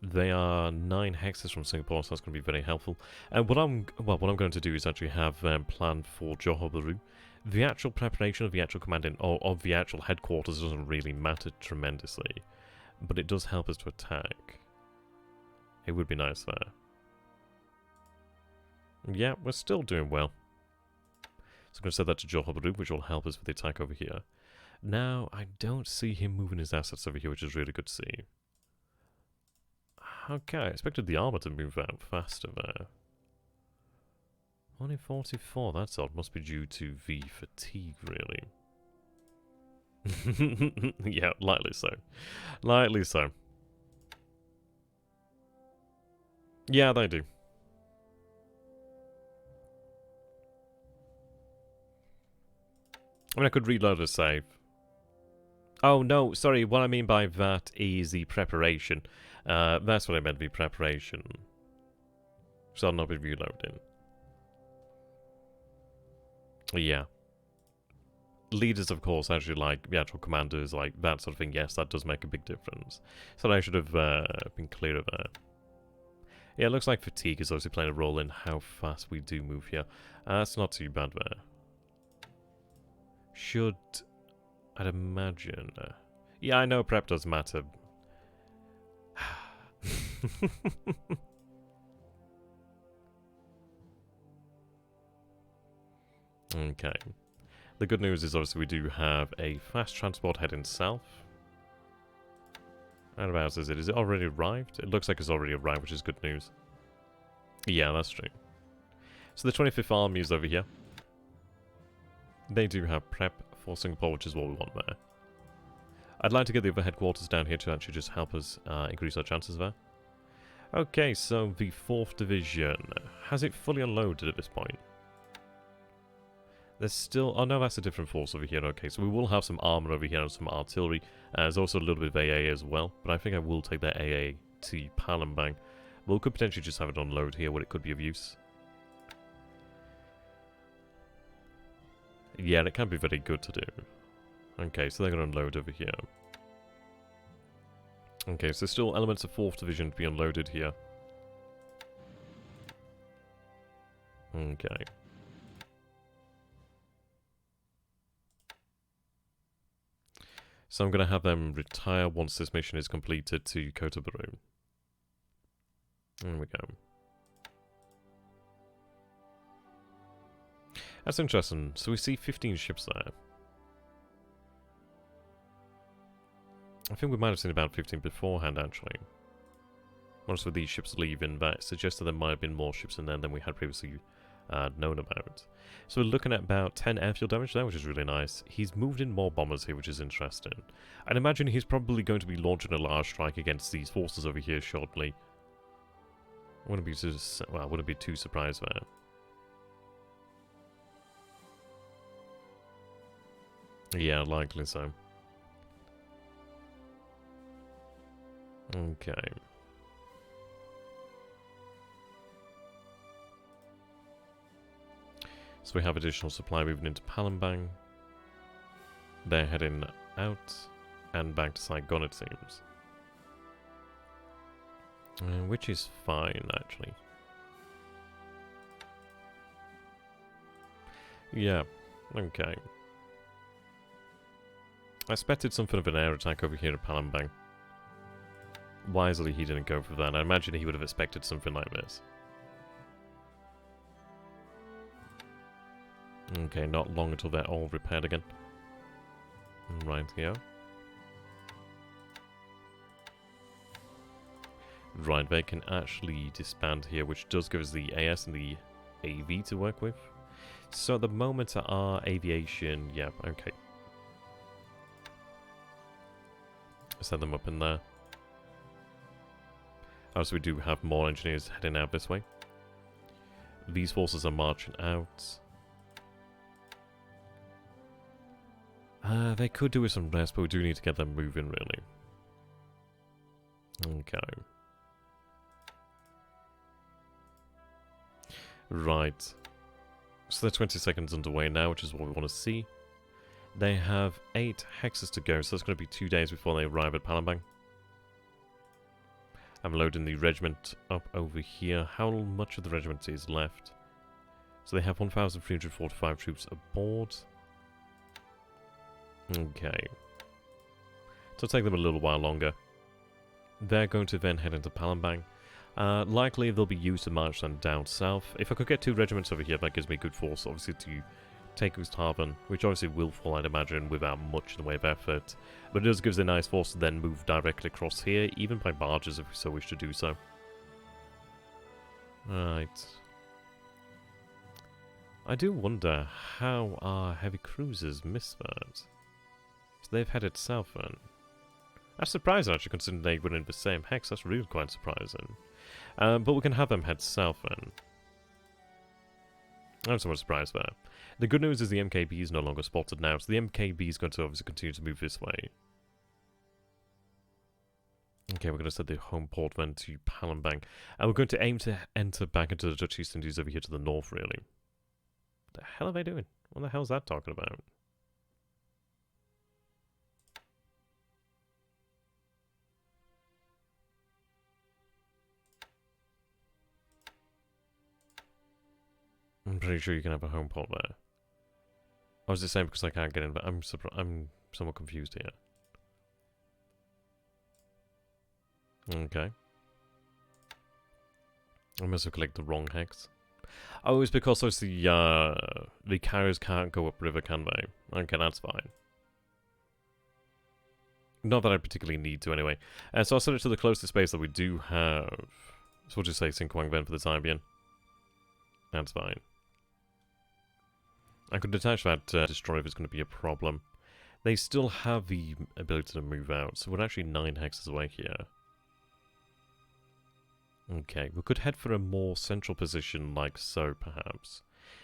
They are 9 hexes from Singapore, so that's going to be very helpful. And what I'm going to do is actually have them planned for Johor Bahru. The actual preparation of the actual commanding of the actual headquarters doesn't really matter tremendously, but it does help us to attack. It would be nice there. Yeah, we're still doing well. So I'm going to set that to Johor Bahru, which will help us with the attack over here. Now, I don't see him moving his assets over here, which is really good to see. Okay, I expected the armor to move out faster there. 1 in 44, that's odd. Must be due to the fatigue, really. Yeah, lightly so. Lightly so. Yeah, they do. I mean, I could reload a save. Oh, no, sorry, what I mean by that is the preparation. That's what I meant, the preparation. So I'll not be reloading. Yeah. Leaders, of course, actually like the actual commanders, like that sort of thing. Yes, that does make a big difference. So I should have been clearer there. Yeah, it looks like fatigue is obviously playing a role in how fast we do move here. That's not too bad there. Should... I'd imagine... yeah, I know prep does matter. Okay. The good news is obviously we do have a fast transport heading south. Whereabouts is it? Is it already arrived? It looks like it's already arrived, which is good news. Yeah, that's true. So the 25th Army is over here. They do have prep for Singapore, which is what we want there. I'd like to get the other headquarters down here to actually just help us increase our chances there. Okay, so the 4th Division. Has it fully unloaded at this point? There's still... oh no, that's a different force over here. Okay, so we will have some armor over here and some artillery. There's also a little bit of AA as well, but I think I will take that AA to Palembang. We could potentially just have it unload here where it could be of use. Yeah, it can be very good to do. Okay, so they're going to unload over here. Okay, so still elements of 4th Division to be unloaded here. Okay. So I'm going to have them retire once this mission is completed to Kota Bahru. There we go. That's interesting. So we see 15 ships there. I think we might have seen about 15 beforehand, actually. Once with these ships leaving, that suggested there might have been more ships in there than we had previously known about. So we're looking at about 10 airfield damage there, which is really nice. He's moved in more bombers here, which is interesting. I'd imagine he's probably going to be launching a large strike against these forces over here shortly. I wouldn't be too surprised there. Yeah, likely so. Okay. So we have additional supply moving into Palembang. They're heading out and back to Saigon, it seems. Which is fine, actually. Yeah, okay. I expected something of an air attack over here at Palembang. Wisely, he didn't go for that. I imagine he would have expected something like this. Okay, not long until they're all repaired again. Right here. Right, they can actually disband here, which does give us the AS and the AV to work with. So at the moment our aviation, yeah, okay. Set them up in there. Also, we do have more engineers heading out this way. These forces are marching out. They could do with some rest, but we do need to get them moving, really. Okay. Right. So they're 20 seconds underway now, which is what we want to see. They have 8 hexes to go, so it's going to be 2 days before they arrive at Palembang. I'm loading the regiment up over here. How much of the regiment is left? So they have 1,345 troops aboard. Okay. So it'll take them a little while longer. They're going to then head into Palembang. Likely they'll be used to march them down south. If I could get 2 regiments over here, that gives me good force, obviously, to take Oosthaven, which obviously will fall, I'd imagine, without much in the way of effort. But it does give us a nice force to then move directly across here, even by barges if we so wish to do so. Right. I do wonder how our heavy cruisers missed that. So they've headed south then. That's surprising, actually, considering they were in the same hex. That's really quite surprising. But we can have them head south then. I'm somewhat surprised there. The good news is the MKB is no longer spotted now, so the MKB is going to obviously continue to move this way. Okay, we're going to set the home port then to Palembang. And we're going to aim to enter back into the Dutch East Indies over here to the north, really. What the hell are they doing? What the hell is that talking about? I'm pretty sure you can have a home port there. Or is it the same because I can't get in? But I'm somewhat confused here. Okay. I must have clicked the wrong hex. Oh, it's because the carriers can't go upriver, can they? Okay, that's fine. Not that I particularly need to, anyway. So I'll set it to the closest base that we do have. So we'll just say Sinkwang then for the time being. That's fine. I could detach that destroyer if it's going to be a problem. They still have the ability to move out, so we're actually 9 hexes away here. Okay, we could head for a more central position like so, perhaps.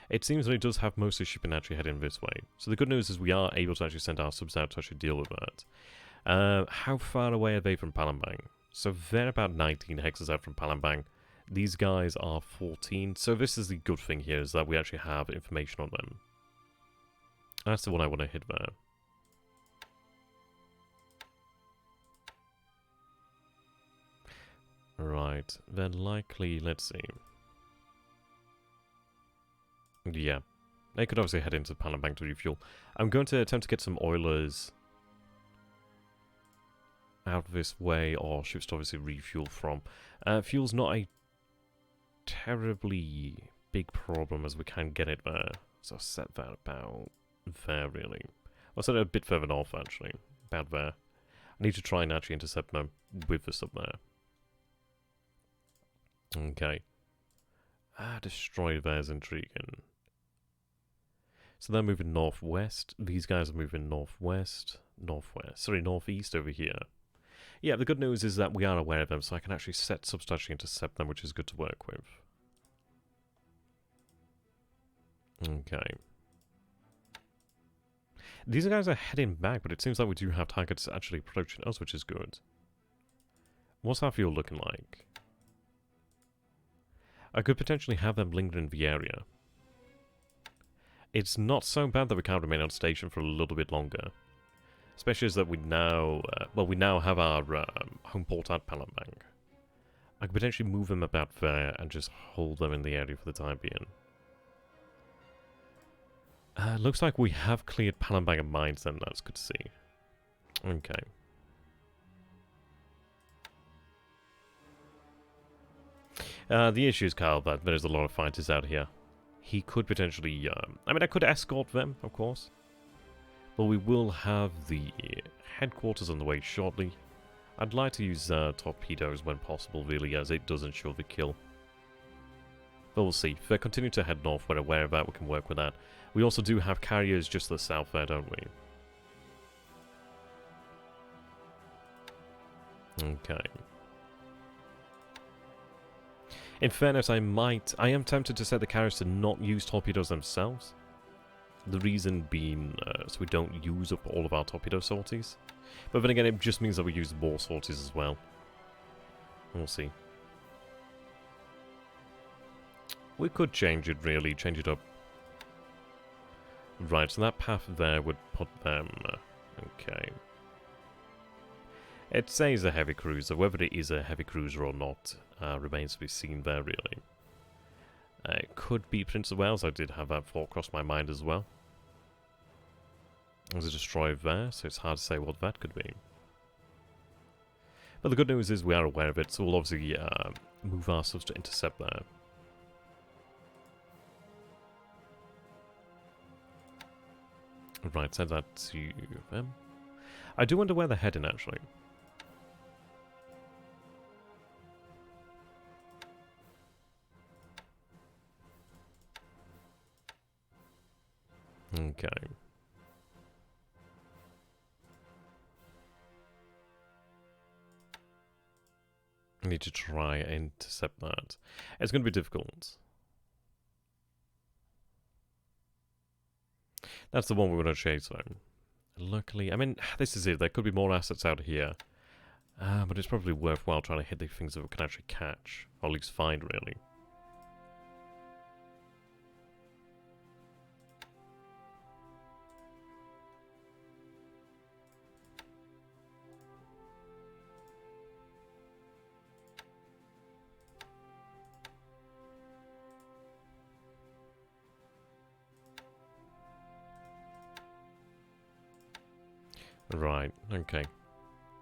It seems that it does have most of the shipping actually heading this way. So the good news is we are able to actually send our subs out to actually deal with that. How far away are they from Palembang? So they're about 19 hexes out from Palembang. These guys are 14, so this is the good thing here, is that we actually have information on them. That's the one I want to hit there. Right, then likely, let's see. Yeah, they could obviously head into Palembang to refuel. I'm going to attempt to get some oilers out this way, or ships to obviously refuel from. Fuel's not a terribly big problem as we can get it there. So I'll set that about there, really. I'll set it a bit further north, actually. About there. I need to try and actually intercept them with the sub there. Okay. Destroy there's intriguing. So they're moving northwest. These guys are moving northwest. Sorry, northeast over here. Yeah, the good news is that we are aware of them, so I can actually set subs to actually intercept them, which is good to work with. Okay. These guys are heading back, but it seems like we do have targets actually approaching us, which is good. What's our fuel looking like? I could potentially have them linger in the area. It's not so bad that we can't remain on station for a little bit longer. Especially as that we now, we now have our home port at Palembang. I could potentially move them about there and just hold them in the area for the time being. Looks like we have cleared Palembang of mines then, that's good to see. Okay. The issue is, Carl, that there's a lot of fighters out here. He could potentially, I mean, I could escort them, of course. But we will have the headquarters on the way shortly. I'd like to use torpedoes when possible, really, as it does ensure the kill. But we'll see. If they continue to head north, we're aware of that, we can work with that. We also do have carriers just to the south there, don't we? Okay. In fairness, I am tempted to set the carriers to not use torpedoes themselves. The reason being, so we don't use up all of our torpedo sorties. But then again, it just means that we use more sorties as well. We'll see. We could change it, really. Change it up. Right, so that path there would put them... okay. It says a heavy cruiser. Whether it is a heavy cruiser or not remains to be seen there, really. It could be Prince of Wales. I did have that thought cross my mind as well. There's a destroyer there, so it's hard to say what that could be. But the good news is we are aware of it, so we'll obviously move our subs to intercept there. Right, send that to them. I do wonder where they're heading, actually. Okay. I need to try and intercept that. It's going to be difficult. That's the one we want to chase, though. Luckily, I mean, this is it. There could be more assets out here. But it's probably worthwhile trying to hit the things that we can actually catch. Or at least find, really. Right, okay.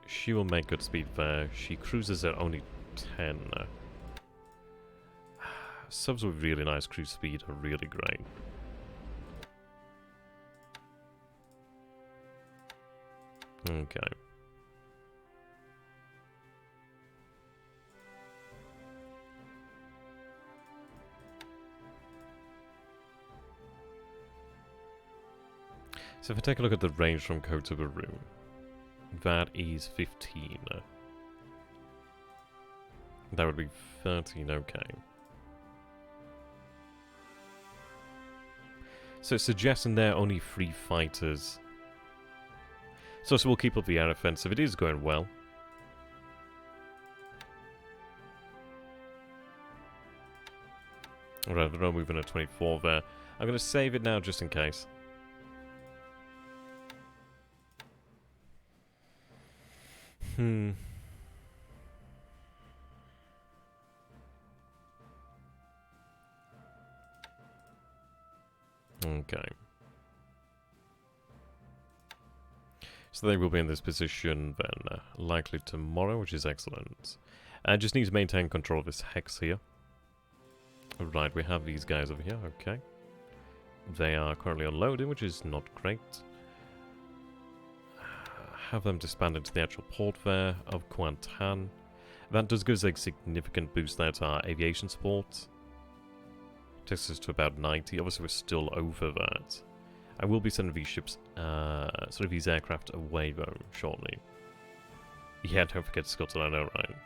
She will make good speed there. She cruises at only 10. Subs with really nice cruise speed are really great. Okay. So if I take a look at the range from Kotobaru, that is 15. That would be 13, okay. So it's suggesting there are only 3 fighters. So we'll keep up the air offensive. It is going well. Alright, we're moving at 24 there. I'm going to save it now just in case. Okay. So they will be in this position then, likely tomorrow, which is excellent. I just need to maintain control of this hex here. Right, we have these guys over here, okay. They are currently unloading, which is not great. Have them disband into the actual port there of Kuantan. That does give us a significant boost there to our aviation support. Takes us to about 90. Obviously, we're still over that. I will be sending these ships, sort of these aircraft away, though, shortly. Yeah, don't forget Scotland, I know, right?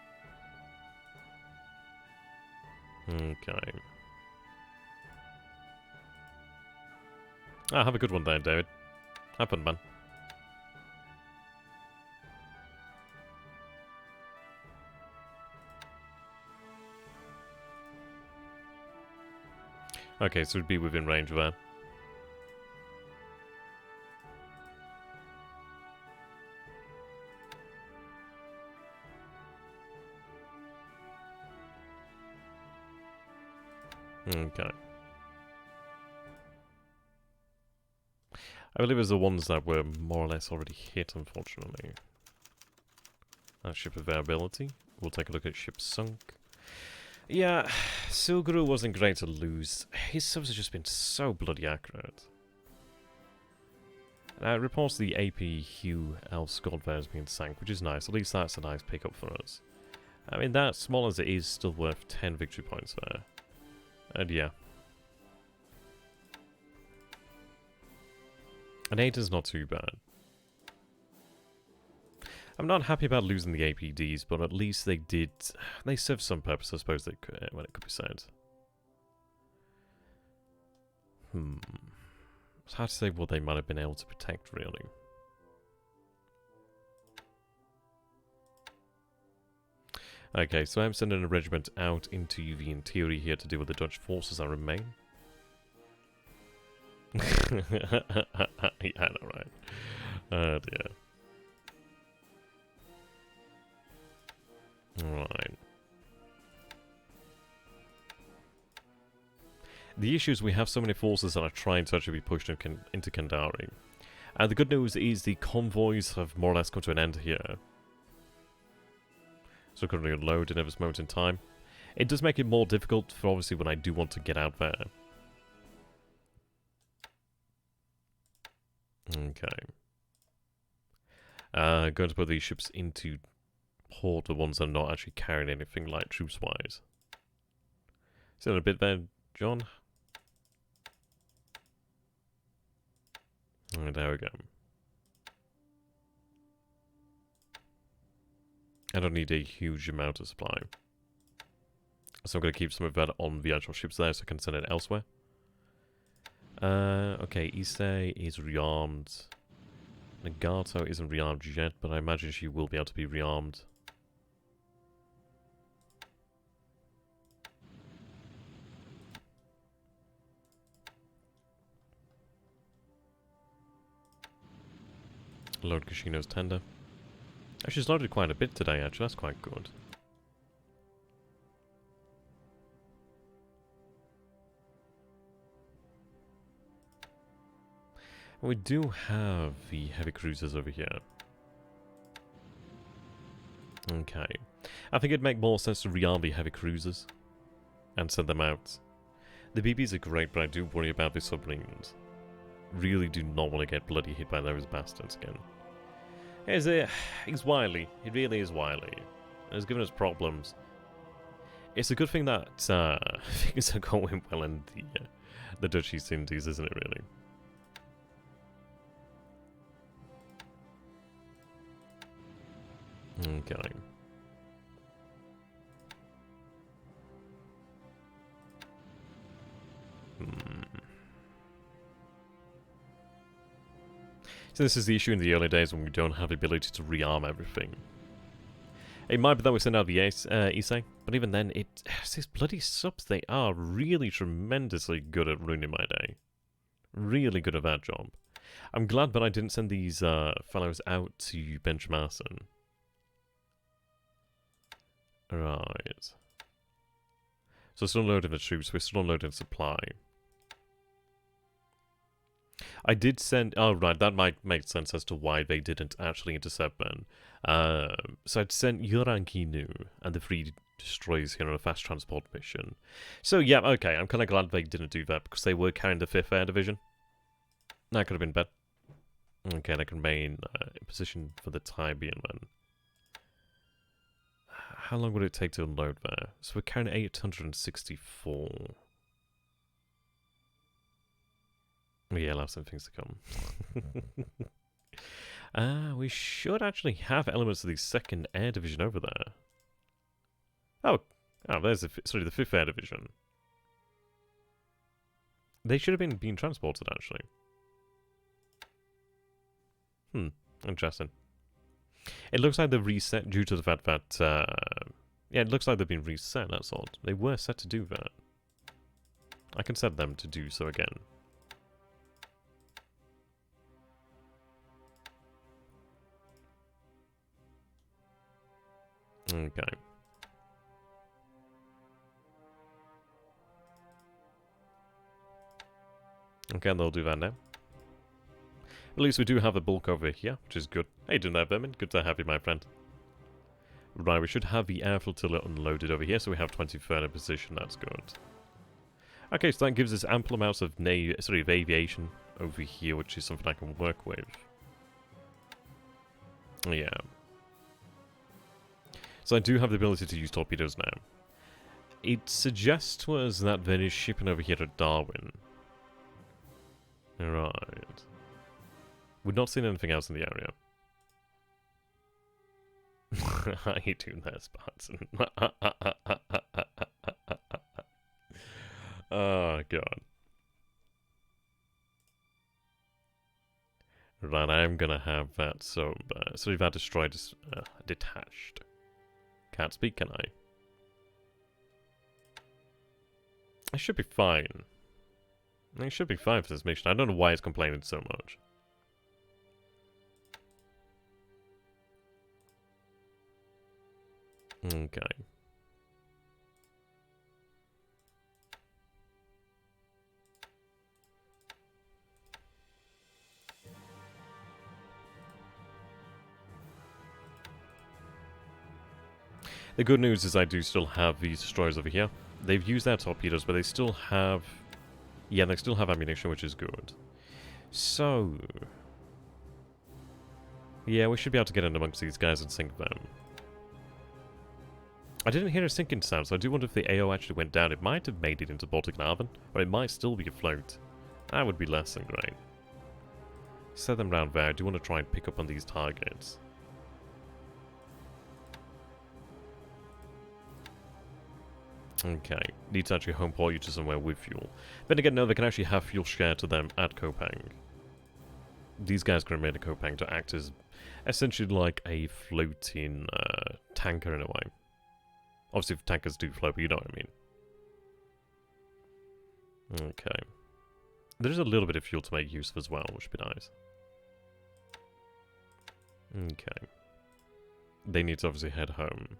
Okay. Have a good one there, David. Have fun, man. Okay, so it'd be within range there. Okay. I believe it was the ones that were more or less already hit, unfortunately. Ship availability. We'll take a look at ship sunk. Yeah, Kilgore wasn't great to lose. His subs have just been so bloody accurate. It reports the AP Hugh Elf Scott there has been sank, which is nice. At least that's a nice pickup for us. I mean, that, small as it is, still worth 10 victory points there. And yeah. An 8 is not too bad. I'm not happy about losing the APDs, but at least they did... They served some purpose, I suppose, they could, when it could be said. It's hard to say what they might have been able to protect, really. Okay, so I'm sending a regiment out into the interior here to deal with the Dutch forces that remain. Yeah, I know, right? Oh dear. Alright. The issue is we have so many forces that are trying to actually be pushed into Kandari. And the good news is the convoys have more or less come to an end here. So currently unloaded at this moment in time. It does make it more difficult for obviously when I do want to get out there. Okay. Going to put these ships into port, the ones that are not actually carrying anything like troops-wise. See that a bit there, John? And there we go. I don't need a huge amount of supply. So I'm going to keep some of that on the actual ships there so I can send it elsewhere. Okay, Issei is rearmed. Nagato isn't rearmed yet, but I imagine she will be able to be rearmed. Load Kashino's tender. Oh, she's loaded quite a bit today, actually. That's quite good. We do have the heavy cruisers over here. Okay. I think it'd make more sense to rearm the heavy cruisers and send them out. The BBs are great, but I do worry about the submarines. Really do not want to get bloody hit by those bastards again. He's wily. He really is wily. It's given us problems. It's a good thing that things are going well in the Dutch East Indies, isn't it, really? Okay. So this is the issue in the early days when we don't have the ability to rearm everything. It might be that we send out the Issei, but even then, these bloody subs, they are really tremendously good at ruining my day. Really good at that job. I'm glad that I didn't send these fellows out to Benchmarson. Right. So still unloading the troops, we're still unloading supply. I did send... Oh, right, that might make sense as to why they didn't actually intercept Ben. So I'd sent Yurankinu and the 3 destroyers here on a fast transport mission. So, yeah, okay, I'm kind of glad they didn't do that because they were carrying the 5th Air Division. That could have been better. Okay, they can remain in position for the Tibian then. How long would it take to unload there? So we're carrying 864. Yeah, I'll have some things to come. We should actually have elements of the 2nd Air Division over there. Oh, there's the 5th Air Division. They should have been being transported, actually. Interesting. It looks like they've reset due to the fact that, yeah, it looks like they've been reset, that's odd. They were set to do that. I can set them to do so again. Okay. Okay, they'll do that now. At least we do have a bulk over here, which is good. How you doing there, Vermin? Good to have you, my friend. Right, we should have the air flotilla unloaded over here, so we have 23rd in position. That's good. Okay, so that gives us ample amounts of aviation over here, which is something I can work with. Yeah. So I do have the ability to use torpedoes now. It suggests to us that there is shipping over here to Darwin. Right. We've not seen anything else in the area. How you doing there, Spartan? Oh, God. Right, I am gonna have that, so you've had destroyed, detached. Can't speak, can I? I should be fine. I should be fine for this mission. I don't know why it's complaining so much. Okay. The good news is I do still have these destroyers over here. They've used their torpedoes, but they still have... Yeah, they still have ammunition, which is good. So... Yeah, we should be able to get in amongst these guys and sink them. I didn't hear a sinking sound, so I do wonder if the AO actually went down. It might have made it into Baltic Haven, or it might still be afloat. That would be less than great. Set them round there. I do want to try and pick up on these targets. Okay, need to actually home port you to somewhere with fuel. Then again, no, they can actually have fuel shared to them at Kopang. These guys can remain at Kopang to act as essentially like a floating tanker in a way. Obviously, if tankers do float, but you know what I mean. Okay. There's a little bit of fuel to make use of as well, which would be nice. Okay. They need to obviously head home.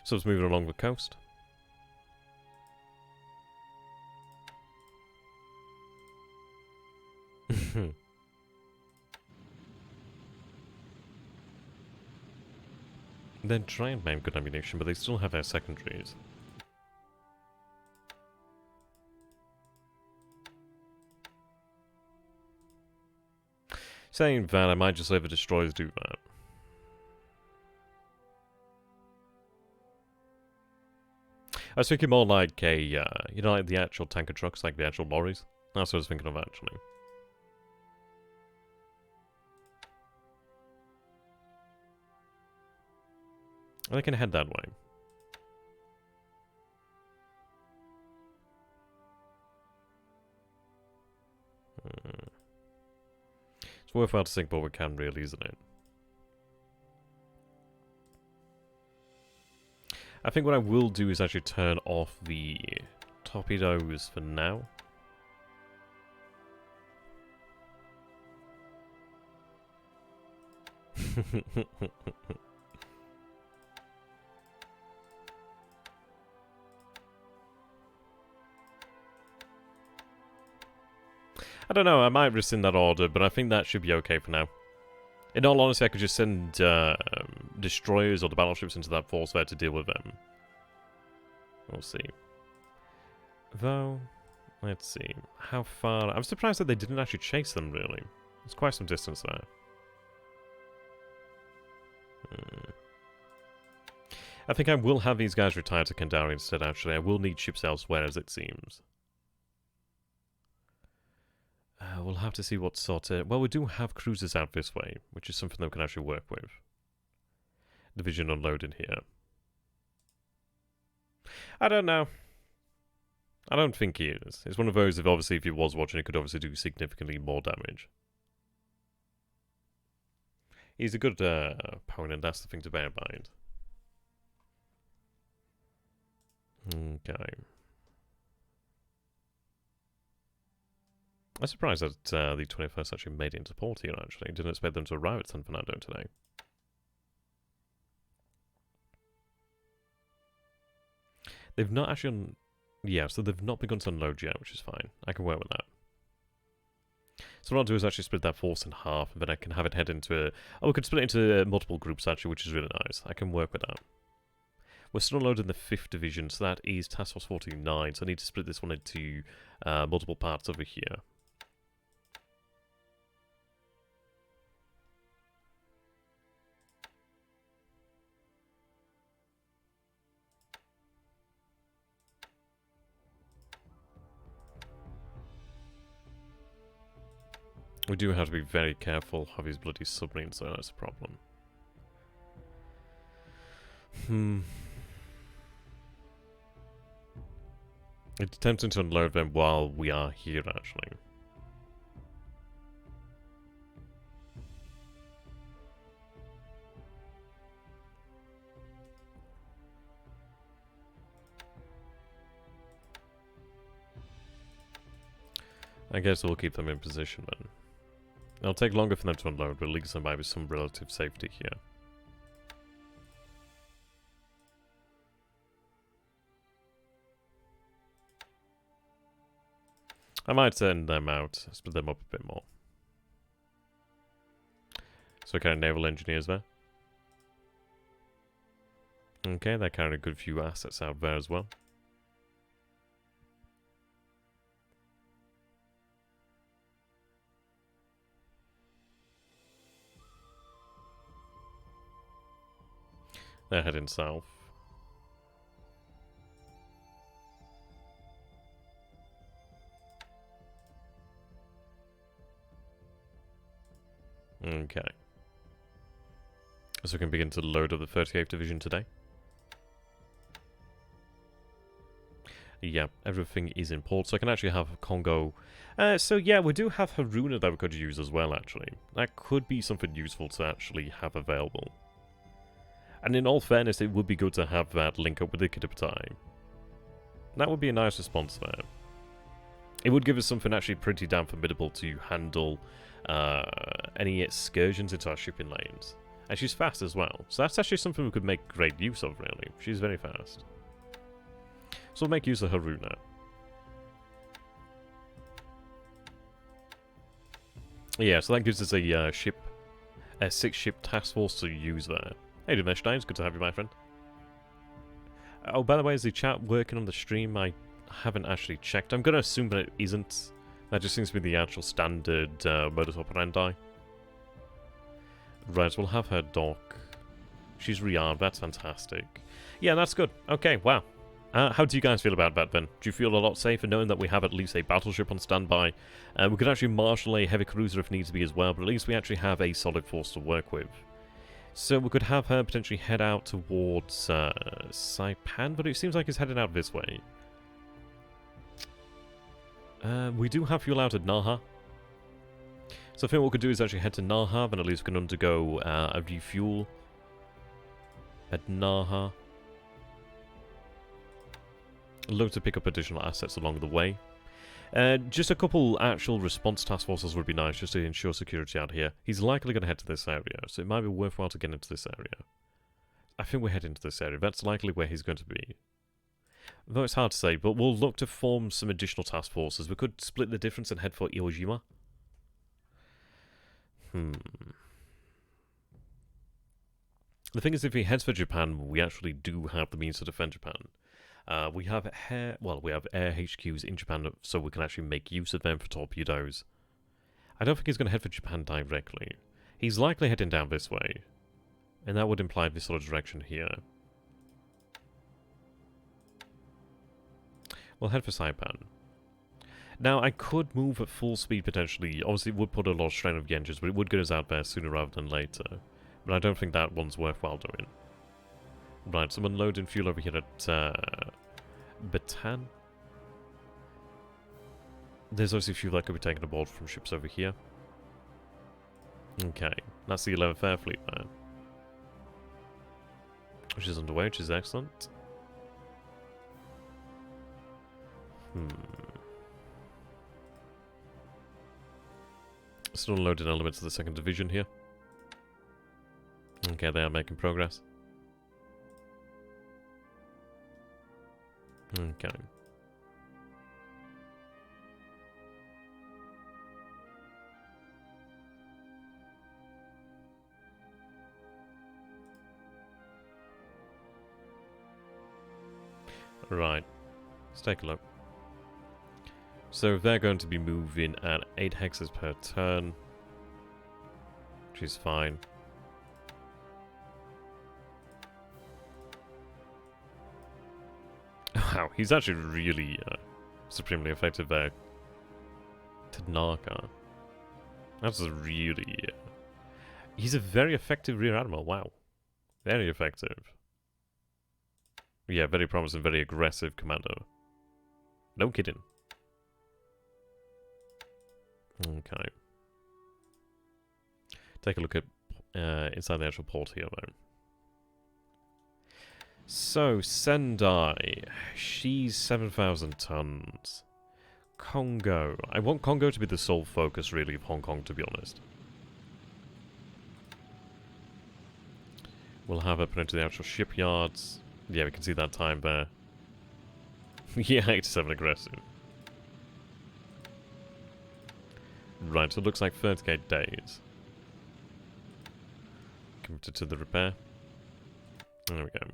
So it's moving along the coast. They're trying to make good ammunition, but they still have their secondaries. Saying that, I might just let the destroyers do that. I was thinking more like a, you know, like the actual tanker trucks, like the actual lorries. That's what I was thinking of, actually. They can head that way. It's worthwhile to sink what we can, really, isn't it? I think what I will do is actually turn off the torpedoes for now. I don't know, I might rescind that order, but I think that should be okay for now. In all honesty, I could just send destroyers or the battleships into that force there to deal with them. We'll see. Though, let's see. How far... I'm surprised that they didn't actually chase them, really. There's quite some distance there. I think I will have these guys retire to Kandari instead, actually. I will need ships elsewhere, as it seems. We'll have to see what sort of... Well, we do have cruisers out this way, which is something that we can actually work with. Division unloading here. I don't know. I don't think he is. It's one of those, obviously, if he was watching, he could obviously do significantly more damage. He's a good opponent, that's the thing to bear in mind. Okay. I'm surprised that the 21st actually made it into port here, actually. Didn't expect them to arrive at San Fernando today. They've not actually... Yeah, so they've not begun to unload yet, which is fine. I can work with that. So what I'll do is actually split that force in half, and then I can have it head into... Oh, we could split it into multiple groups, actually, which is really nice. I can work with that. We're still unloading the 5th Division, so that is Task Force 49, so I need to split this one into multiple parts over here. We do have to be very careful of his bloody submarines, so that's a problem. It's tempting to unload them while we are here, actually. I guess we'll keep them in position then. It'll take longer for them to unload, but at least there might be some relative safety here. I might send them out, split them up a bit more. So kind of naval engineers there. Okay, they're carrying a good few assets out there as well. They're heading south. Okay. So we can begin to load up the 38th Division today. Yeah, everything is in port, so I can actually have Congo. So yeah, we do have Haruna that we could use as well, actually. That could be something useful to actually have available. And in all fairness, it would be good to have that link up with the Kidiptai. That would be a nice response there. It would give us something actually pretty damn formidable to handle any excursions into our shipping lanes. And she's fast as well, so that's actually something we could make great use of, really. She's very fast. So we'll make use of Haruna. Yeah, so that gives us a 6-ship task force to use there. Hey, Dimeshstein, it's good to have you, my friend. Oh, by the way, is the chat working on the stream? I haven't actually checked. I'm going to assume that it isn't. That just seems to be the actual standard modus operandi. Right, so we'll have her dock. She's rearmed, that's fantastic. Yeah, that's good. Okay, wow. How do you guys feel about that then? Do you feel a lot safer knowing that we have at least a battleship on standby? We could actually marshal a heavy cruiser if needs to be as well, but at least we actually have a solid force to work with. So we could have her potentially head out towards Saipan, but it seems like it's heading out this way. We do have fuel out at Naha. So I think what we could do is actually head to Naha, then at least we can undergo a refuel at Naha. I'd love to pick up additional assets along the way. Just a couple actual response task forces would be nice, just to ensure security out here. He's likely going to head to this area, so it might be worthwhile to get into this area. I think we're heading to this area. That's likely where he's going to be. Though it's hard to say, but we'll look to form some additional task forces. We could split the difference and head for Iwo Jima. The thing is, if he heads for Japan, we actually do have the means to defend Japan. We have air HQs in Japan, so we can actually make use of them for torpedoes. I don't think he's going to head for Japan directly. He's likely heading down this way, and that would imply this sort of direction here. We'll head for Saipan. Now, I could move at full speed potentially. Obviously, it would put a lot of strain on the engines, but it would get us out there sooner rather than later. But I don't think that one's worthwhile doing. Right, so I'm unloading fuel over here at Bataan. There's obviously fuel that could be taken aboard from ships over here. Okay, that's the 11th Air Fleet there. Which is underway, which is excellent. Still unloading elements of the 2nd Division here. Okay, they are making progress. Okay. Right. Let's take a look. So they're going to be moving at 8 hexes per turn, which is fine. Wow, he's actually really supremely effective there. Tanaka. That's really... He's a very effective rear admiral, wow. Very effective. Yeah, very promising, very aggressive commander. No kidding. Okay. Take a look at inside the actual port here, though. So, Sendai. She's 7,000 tons. Congo. I want Congo to be the sole focus, really, of Hong Kong, to be honest. We'll have her put into the actual shipyards. Yeah, we can see that time there. Yeah, 87 aggressive. Right, so it looks like 38 days. Committed to the repair. There we go.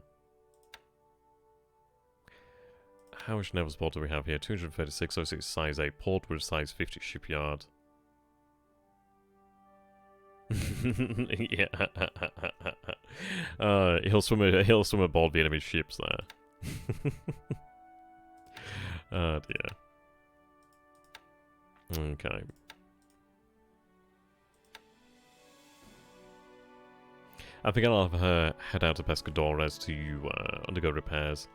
How much naval support do we have here? 236, so it's size 8 port with size 50 shipyard. Yeah. He'll swim aboard the enemy ships there. Oh dear. Okay. I think I'll have her head out to Pescadores to undergo repairs.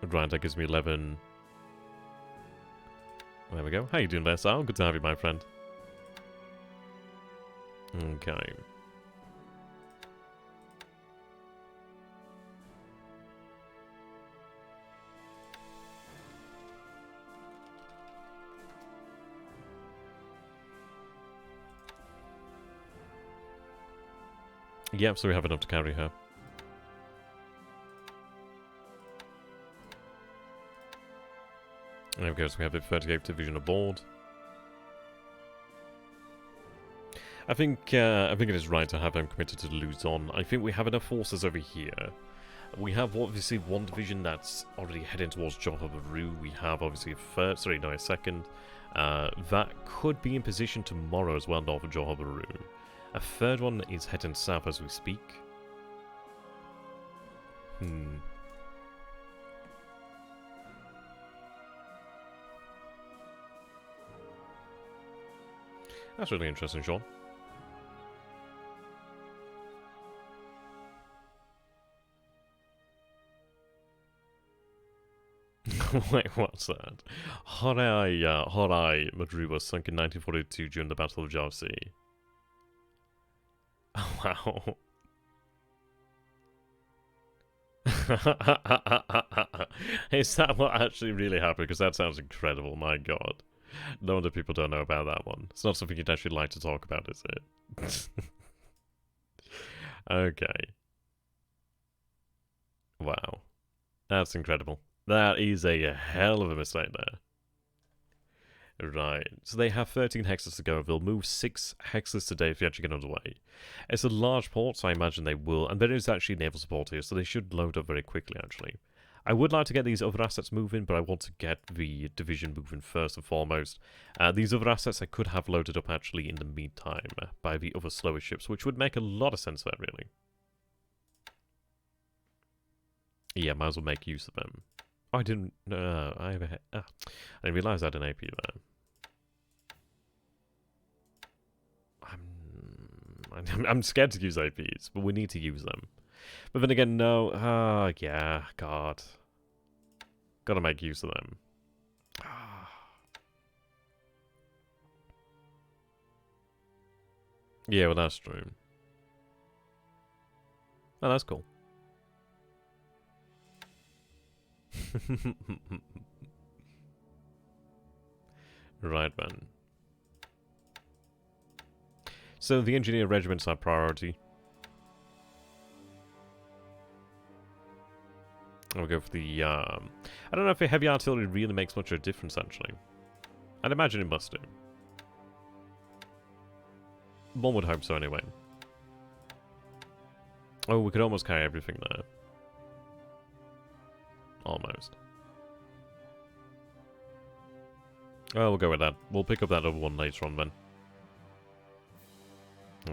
Right, that gives me 11. There we go. How you doing, Versailles? Good to have you, my friend. Okay. Yep, so we have enough to carry her. There we go, so we have the 38th Division aboard. I think it is right to have them committed to Luzon. I think we have enough forces over here. We have obviously one division that's already heading towards Johor Bahru. We have obviously a second. That could be in position tomorrow as well, north of Johor Bahru. A third one is heading south as we speak. That's really interesting, Sean. Wait, what's that? Horai Madrid was sunk in 1942 during the Battle of Java Sea. Oh, wow. Is that what actually really happened? Because that sounds incredible, my god. No wonder people don't know about that one. It's not something you'd actually like to talk about, is it? Okay. Wow. That's incredible. That is a hell of a mistake there. Right. So they have 13 hexes to go. They'll move 6 hexes today if you actually get underway. It's a large port, so I imagine they will. And there is actually naval support here, so they should load up very quickly, actually. I would like to get these other assets moving, but I want to get the division moving first and foremost. These other assets I could have loaded up, actually, in the meantime by the other slower ships, which would make a lot of sense there, really. Yeah, might as well make use of them. Oh, I didn't... I didn't realise I had an AP there. I'm scared to use APs, but we need to use them. But then again, no. Yeah, God. Gotta make use of them. Yeah, well, that's true. Oh, that's cool. Right, man. So the engineer regiments are priority. I'll go for the, I don't know if the heavy artillery really makes much of a difference, actually. I'd imagine it must do. One would hope so, anyway. Oh, we could almost carry everything there. Almost. Oh, we'll go with that. We'll pick up that other one later on, then.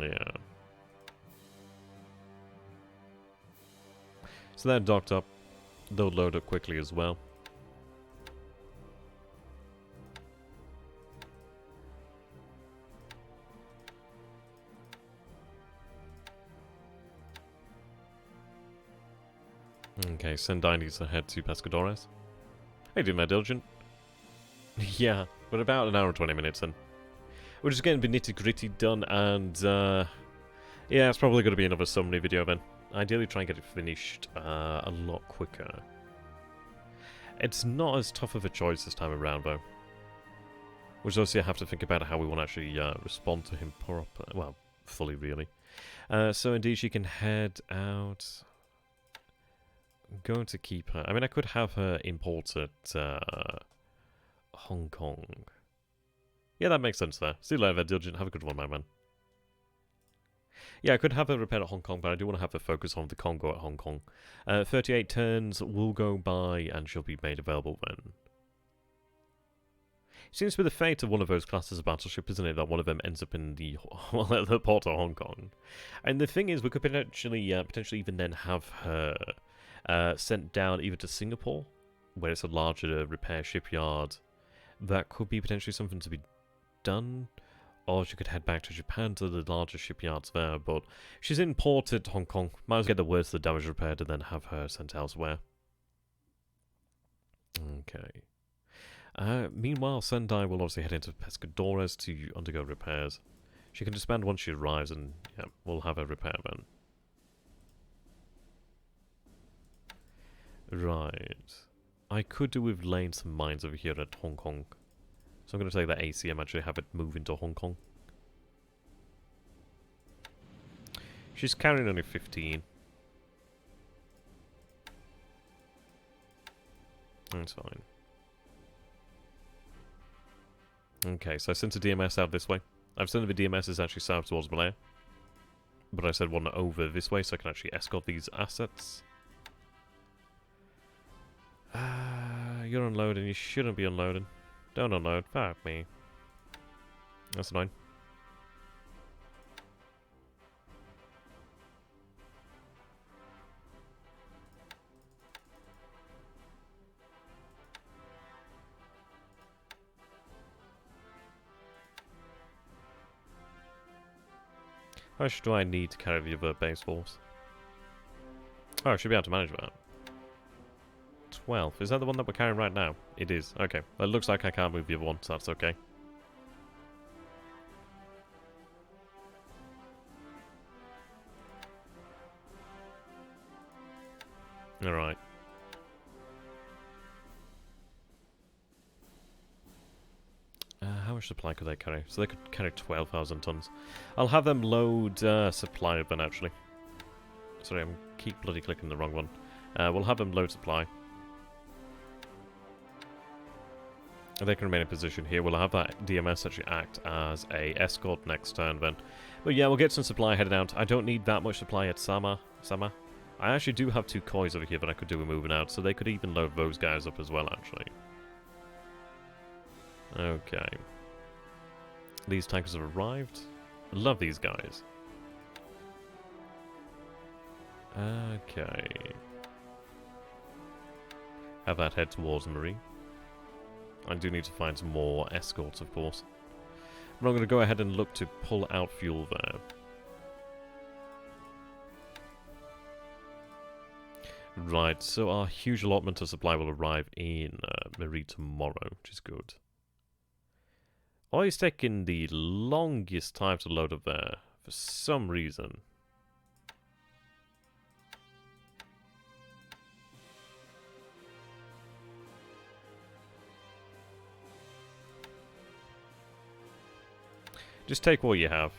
Yeah. So they're docked up. They'll load up quickly as well. Okay, Sendai needs to head to Pescadores. How you doing, my diligent? Yeah, we're about an hour and 20 minutes in. We're just getting the nitty-gritty done, and yeah, it's probably going to be another summary video then. Ideally try and get it finished a lot quicker. It's not as tough of a choice this time around, though. Which obviously I have to think about how we want to actually respond to him proper, well, fully really. So indeed she can head out. I'm going to keep her. I mean, I could have her import at Hong Kong. Yeah, that makes sense there. See you later, Diligent. Have a good one, my man. Yeah, I could have her repair at Hong Kong, but I do want to have her focus on the Congo at Hong Kong. 38 turns will go by, and she'll be made available then. Seems to be the fate of one of those classes of battleship, isn't it? That one of them ends up in the the port of Hong Kong. And the thing is, we could potentially even then have her sent down either to Singapore, where it's a larger repair shipyard. That could be potentially something to be done. Or she could head back to Japan to the larger shipyards there. But she's in port at Hong Kong. Might as well get the worst of the damage repaired and then have her sent elsewhere. Okay. Meanwhile, Sendai will obviously head into Pescadores to undergo repairs. She can disband once she arrives, and yeah, we'll have her repair then. Right. I could do with laying some mines over here at Hong Kong. So I'm going to take that ACM, actually have it move into Hong Kong. She's carrying only 15. That's fine. Okay, so I sent a DMS out this way. I've sent the DMSs actually south towards BLeACHACiD. But I said one over this way so I can actually escort these assets. You're unloading. You shouldn't be unloading. Don't unload. Fuck me. That's annoying. How much do I need to carry the other base force? Oh, I should be able to manage that. 12. Is that the one that we're carrying right now? It is. Okay. Well, it looks like I can't move the other one, so that's okay. Alright. How much supply could they carry? So they could carry 12,000 tons. I'll have them load supply of them, actually. Sorry, I keep bloody clicking the wrong one. We'll have them load supply. They can remain in position here. We'll have that DMS actually act as a escort next turn then. But yeah, we'll get some supply headed out. I don't need that much supply at Sama. I actually do have 2 kois over here that I could do with moving out, so they could even load those guys up as well, actually. Okay. These tankers have arrived. I love these guys. Okay. Have that head towards Marie. I do need to find some more escorts, of course. But I'm going to go ahead and look to pull out fuel there. Right, so our huge allotment of supply will arrive in Marie tomorrow, which is good. Oh, he's taking the longest time to load up there, for some reason. Just take what you have.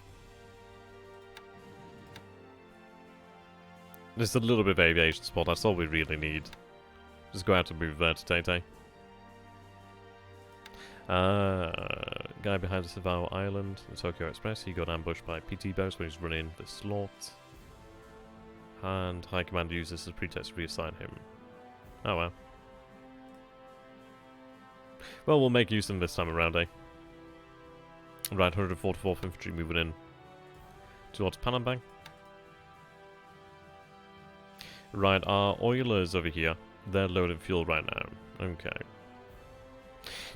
Just a little bit of aviation support, that's all we really need. Just go out and move there to Tay-Tay. Guy behind the Savao Island, the Tokyo Express, he got ambushed by PT boats when he's running the slot. And High Command used this as a pretext to reassign him. Oh well. Well, we'll make use of them this time around, eh? Right, 144th Infantry moving in towards Panambang. Right, our oilers over here, they're loading fuel right now. Okay.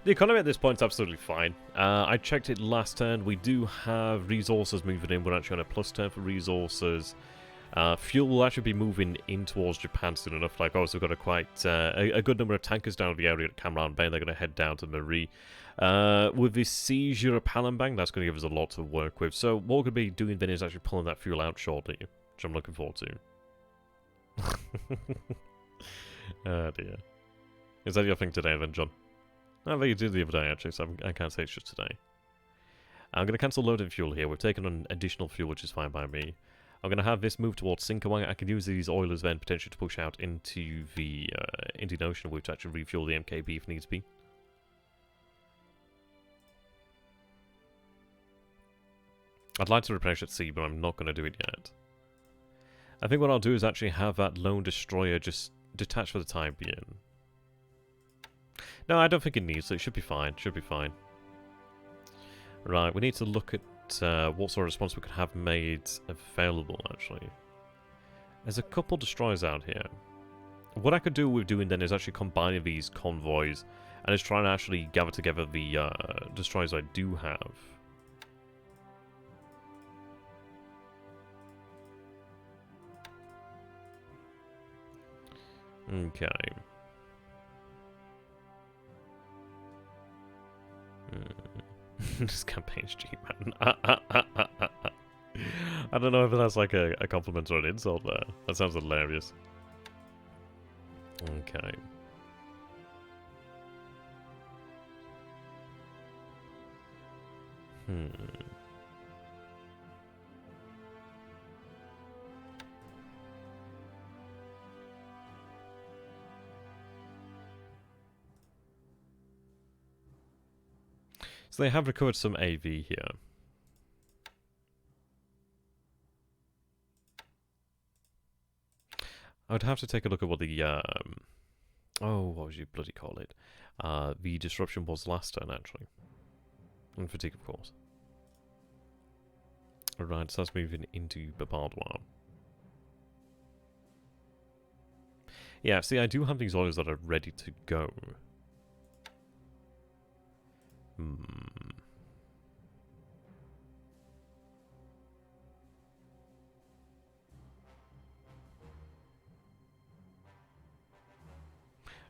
The economy at this point is absolutely fine. I checked it last turn. We do have resources moving in. We're actually on a plus turn for resources. Fuel will actually be moving in towards Japan soon enough. Like, also, we've got a good number of tankers down at the area at Cameron Bay. They're going to head down to Marie. With the seizure of Palembang, that's going to give us a lot to work with. So what we're going to be doing then is actually pulling that fuel out shortly, which I'm looking forward to. Oh dear. Is that your thing today then, John? I think you did the other day actually, so I can't say it's just today. I'm going to cancel loading fuel here. We've taken on additional fuel, which is fine by me. I'm going to have this move towards Sinkawang. I can use these oilers then potentially to push out into the Indian Ocean with to actually refuel the MKB if needs be. I'd like to replenish at sea, but I'm not going to do it yet. I think what I'll do is actually have that lone destroyer just detached for the time being. No, I don't think it needs to. It should be fine. Should be fine. Right, we need to look at what sort of response we could have made available, actually. There's a couple destroyers out here. What I could do with doing then is actually combining these convoys and just trying to actually gather together the destroyers I do have. Okay. This campaign's cheap, man. I don't know if that's like a compliment or an insult there. That sounds hilarious. Okay. So they have recovered some AV here. I would have to take a look at what the, oh, what would you bloody call it? The disruption was last turn, actually. And fatigue, of course. Alright, so that's moving into Babardois. Yeah, see, I do have these oilers that are ready to go.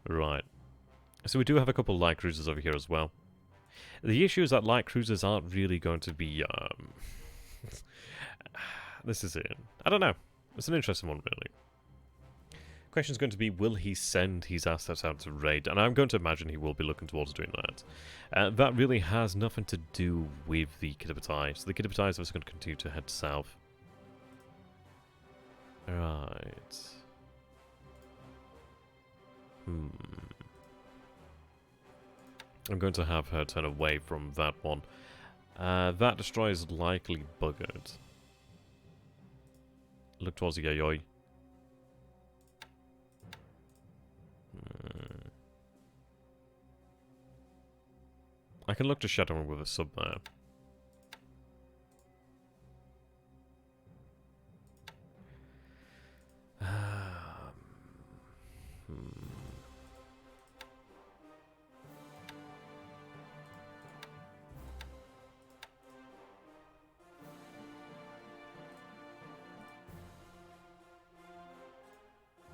Right. So we do have a couple of light cruisers over here as well. The issue is that light cruisers aren't really going to be, this is it. I don't know. It's an interesting one, really. Question is going to be, will he send his assets out to raid? And I'm going to imagine he will be looking towards doing that. That really has nothing to do with the Kitabatai. So the Kitabatai is also going to continue to head south. Right. I'm going to have her turn away from that one. That destroyer is likely buggered. Look towards the Yayoi. I can look to Shadowrun with a sub there.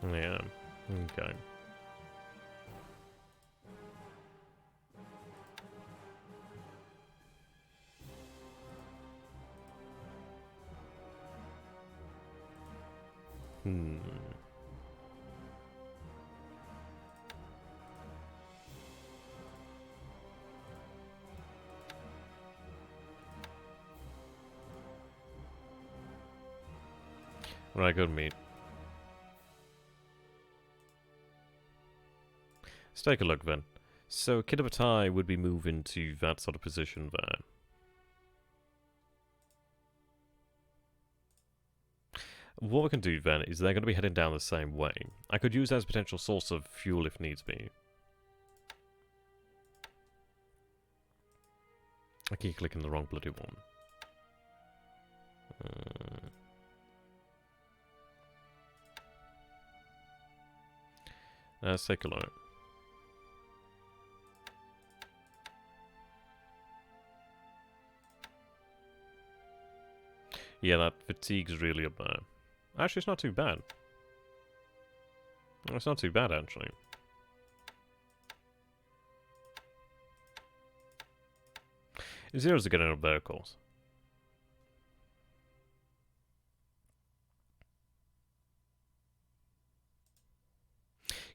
Yeah, okay. Right, good meat. Let's take a look then. So Kitabatai would be moving to that sort of position there. What we can do then is they're going to be heading down the same way. I could use that as a potential source of fuel if needs be. I keep clicking the wrong bloody one. Let's take a look. Yeah, that fatigue's really up there. Actually, it's not too bad. It's not too bad, actually. Zeros are getting up there, of course.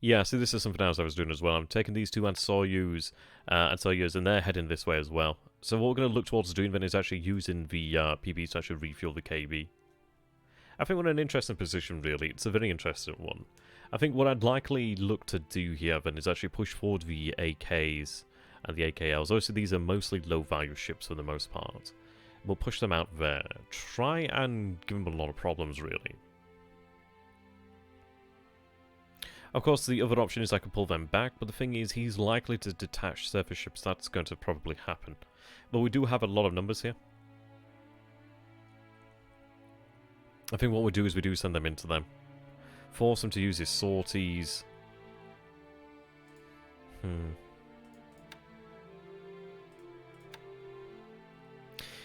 Yeah, see, this is something else I was doing as well. I'm taking these two Soyuz, and they're heading this way as well. So what we're going to look towards doing then is actually using the PBs to actually refuel the KB. I think we're in an interesting position, really. It's a very interesting one. I think what I'd likely look to do here then is actually push forward the AKs and the AKLs. Obviously, these are mostly low-value ships for the most part. We'll push them out there. Try and give them a lot of problems, really. Of course, the other option is I can pull them back, but the thing is, he's likely to detach surface ships. That's going to probably happen. But we do have a lot of numbers here. I think what we do is we do send them into them. Force him to use his sorties.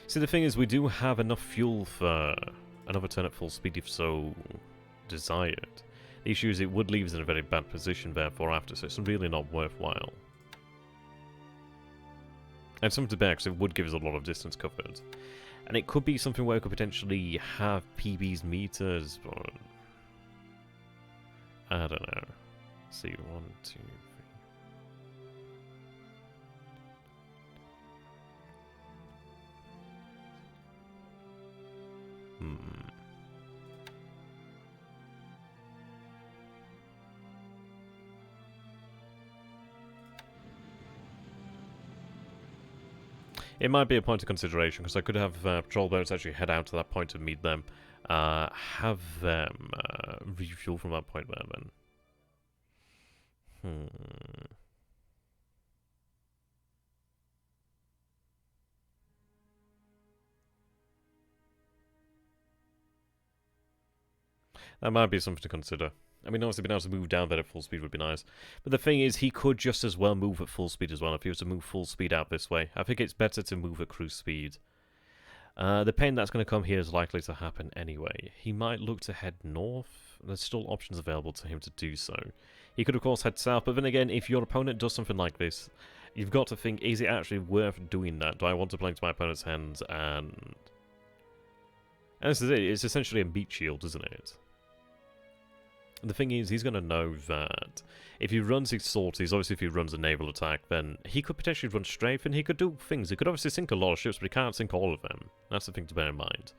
See, the thing is, we do have enough fuel for another turn at full speed if so desired. The issue is it would leave us in a very bad position therefore after, so it's really not worthwhile. And something to bear, because it would give us a lot of distance covered. And it could be something where we could potentially have PB's meters, but I don't know. Let's see, 1, 2, 3. It might be a point of consideration, because I could have patrol boats actually head out to that point to meet them. Have them refuel from that point there, then. That might be something to consider. I mean, obviously being able to move down there at full speed would be nice. But the thing is, he could just as well move at full speed as well if he was to move full speed out this way. I think it's better to move at cruise speed. The pain that's going to come here is likely to happen anyway. He might look to head north. There's still options available to him to do so. He could, of course, head south. But then again, if your opponent does something like this, you've got to think, is it actually worth doing that? Do I want to play into my opponent's hands? And this is it. It's essentially a meat shield, isn't it? The thing is, he's going to know that if he runs his sorties, obviously if he runs a naval attack, then he could potentially run strafe, and he could do things. He could obviously sink a lot of ships, but he can't sink all of them. That's the thing to bear in mind.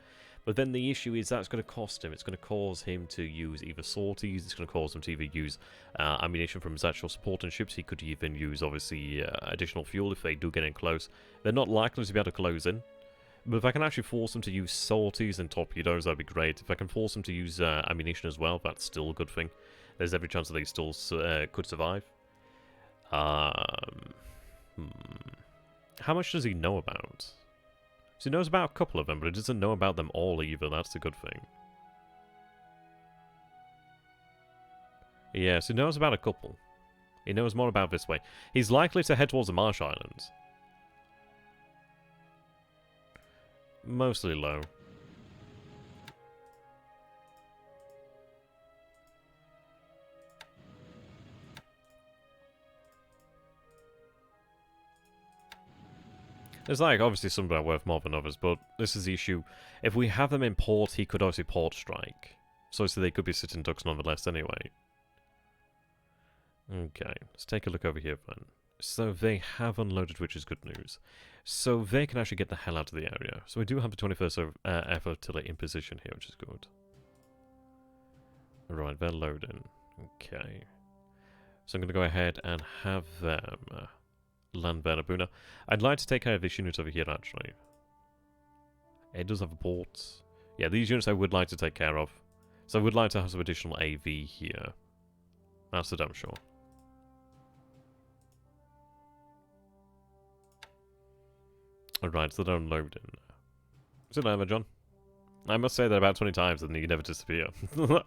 But then the issue is that's going to cost him. It's going to cause him to use either sorties, it's going to cause him to either use ammunition from his actual supporting ships. He could even use, obviously, additional fuel if they do get in close. They're not likely to be able to close in. But if I can actually force them to use sorties and torpedoes, that'd be great. If I can force them to use ammunition as well, that's still a good thing. There's every chance that they still could survive. How much does he know about? So he knows about a couple of them, but he doesn't know about them all either. That's a good thing. Yeah, so he knows about a couple. He knows more about this way. He's likely to head towards the Marsh Islands. Mostly low. There's like obviously some that are worth more than others, but this is the issue. If we have them in port, he could obviously port strike. So they could be sitting ducks nonetheless anyway. Okay, let's take a look over here then. So they have unloaded, which is good news. So they can actually get the hell out of the area. So we do have the 21st Air Flotilla in position here, which is good. Right, they're loading. Okay. So I'm going to go ahead and have them land there at Abuna. I'd like to take care of this unit over here, actually. It does have a port. Yeah, these units I would like to take care of. So I would like to have some additional AV here. That's for damn sure. Alright, so they're unloading. Is it over, John? I must say that about 20 times and you never disappear. You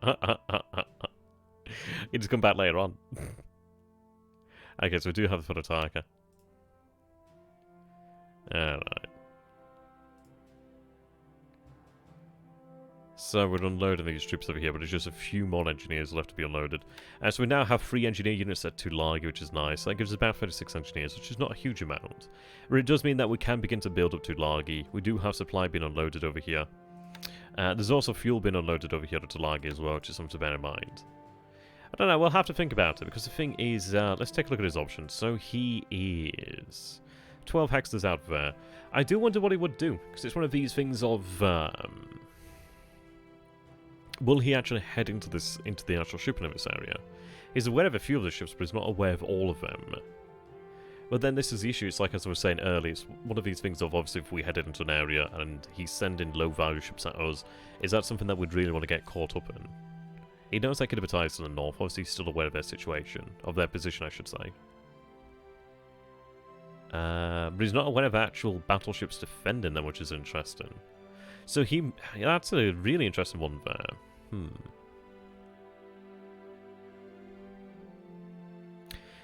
just come back later on. Okay, so we do have the Phototaka. Alright. So we're unloading these troops over here, but there's just a few more engineers left to be unloaded. So we now have 3 engineer units at Tulagi, which is nice. That gives us about 36 engineers, which is not a huge amount. But it does mean that we can begin to build up Tulagi. We do have supply being unloaded over here. There's also fuel being unloaded over here at Tulagi as well, which is something to bear in mind. I don't know, we'll have to think about it, because the thing is, let's take a look at his options. So he is 12 hexters out there. I do wonder what he would do, because it's one of these things of, will he actually head into the actual shipping of this area? He's aware of a few of the ships, but he's not aware of all of them. But then this is the issue, it's like as I was saying earlier, it's one of these things of obviously if we headed into an area and he's sending low value ships at us, is that something that we'd really want to get caught up in? He knows they could have ties to the north, obviously he's still aware of their situation, of their position I should say. But he's not aware of actual battleships defending them, which is interesting. So that's a really interesting one there.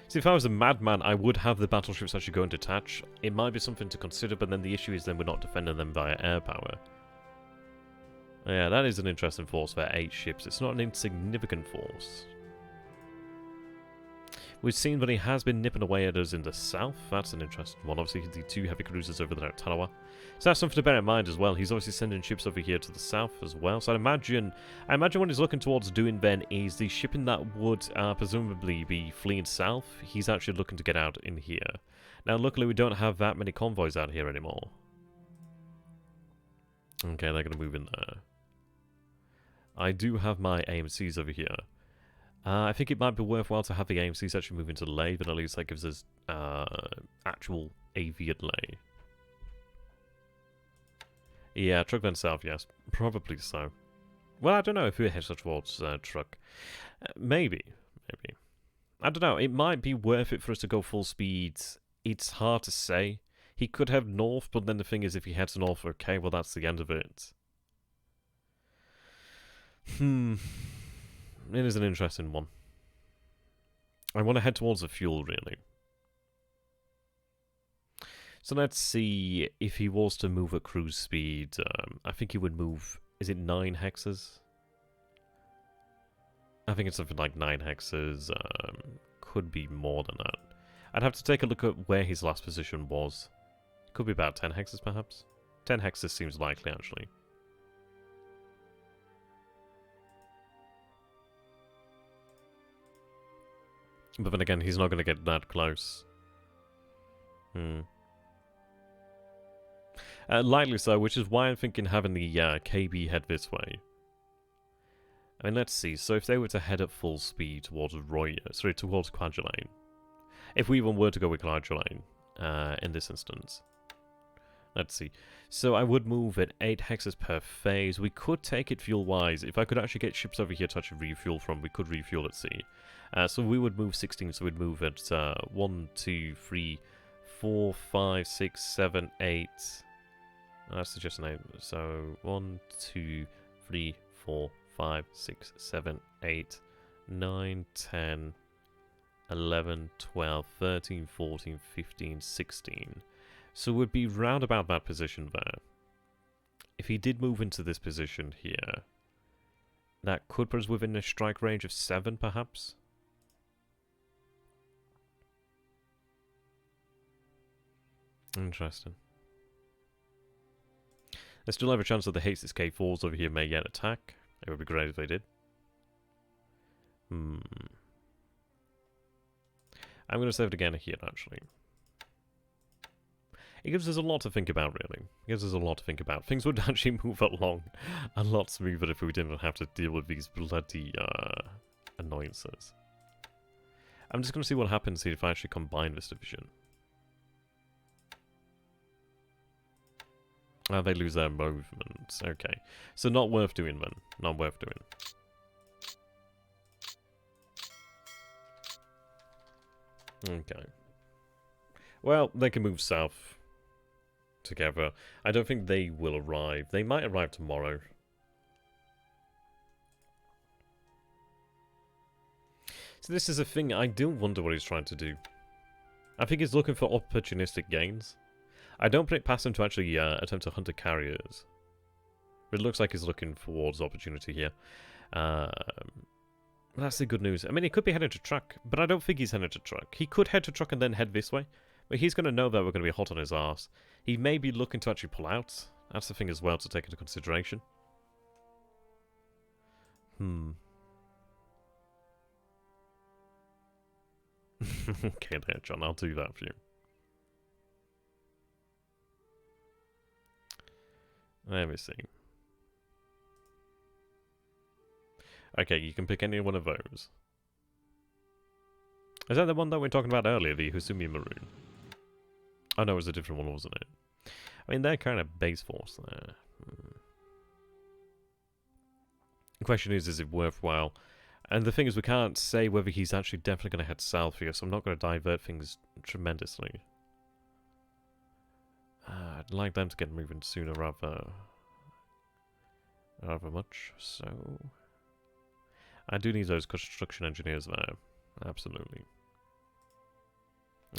See, if I was a madman, I would have the battleships actually go and detach. It might be something to consider, but then the issue is then we're not defending them via air power. Yeah, that is an interesting force for 8 ships. It's not an insignificant force. We've seen that he has been nipping away at us in the south. That's an interesting one. Obviously, the 2 heavy cruisers over there at Tarawa. So that's something to bear in mind as well. He's obviously sending ships over here to the south as well. So I imagine what he's looking towards doing then is the shipping that would presumably be fleeing south. He's actually looking to get out in here. Now, luckily, we don't have that many convoys out here anymore. Okay, they're going to move in there. I do have my AMCs over here. I think it might be worthwhile to have the AMCs actually move into Lay, but at least that gives us actual AV at Lay. Yeah, truck then south, yes. Probably so. Well, I don't know if we head towards truck. Maybe. I don't know, it might be worth it for us to go full speed. It's hard to say. He could head north, but then the thing is if he heads north, okay, well that's the end of it. It is an interesting one. I want to head towards the fuel, really. So let's see if he was to move at cruise speed. I think he would move... Is it 9 hexes? I think it's something like 9 hexes. Could be more than that. I'd have to take a look at where his last position was. Could be about 10 hexes, perhaps? 10 hexes seems likely, actually. But then again, he's not going to get that close. Likely so, which is why I'm thinking having the KB head this way. I mean, let's see. So if they were to head at full speed towards towards Quadrillane. If we even were to go with Quadrillane, in this instance. Let's see. So I would move at 8 hexes per phase. We could take it fuel-wise. If I could actually get ships over here to actually refuel from, we could refuel at sea. So we would move 16, so we'd move at 1, 2, 3, 4, 5, 6, 7, 8. That's just an 8. So 1, 2, 3, 4, 5, 6, 7, 8, 9, 10, 11, 12, 13, 14, 15, 16. So we'd be round about that position there. If he did move into this position here, that could put us within a strike range of 7, perhaps? Interesting. There's still have a chance that the Hastings K4s over here may yet attack. It would be great if they did. I'm going to save it again here, actually. It gives us a lot to think about, really. It gives us a lot to think about. Things would actually move along a lot smoother if we didn't have to deal with these bloody annoyances. I'm just going to see what happens here if I actually combine this division. They lose their movement. Okay. So not worth doing then. Not worth doing. Okay. Well, they can move south together. I don't think they will arrive. They might arrive tomorrow. So this is a thing. I do wonder what he's trying to do. I think he's looking for opportunistic gains. I don't put it past him to actually attempt to hunt the carriers. But it looks like he's looking towards opportunity here. That's the good news. I mean, he could be heading to truck, but I don't think he's heading to truck. He could head to truck and then head this way, but he's going to know that we're going to be hot on his arse. He may be looking to actually pull out. That's the thing as well to take into consideration. Okay there, John. I'll do that for you. Let me see. Okay, you can pick any one of those. Is that the one that we were talking about earlier, the Husumi Maroon? Oh no, it was a different one, wasn't it? I mean, they're kind of base force there. The question is it worthwhile? And the thing is, we can't say whether he's actually definitely going to head south here, so I'm not going to divert things tremendously. I'd like them to get moving sooner rather much, so... I do need those construction engineers there. Absolutely.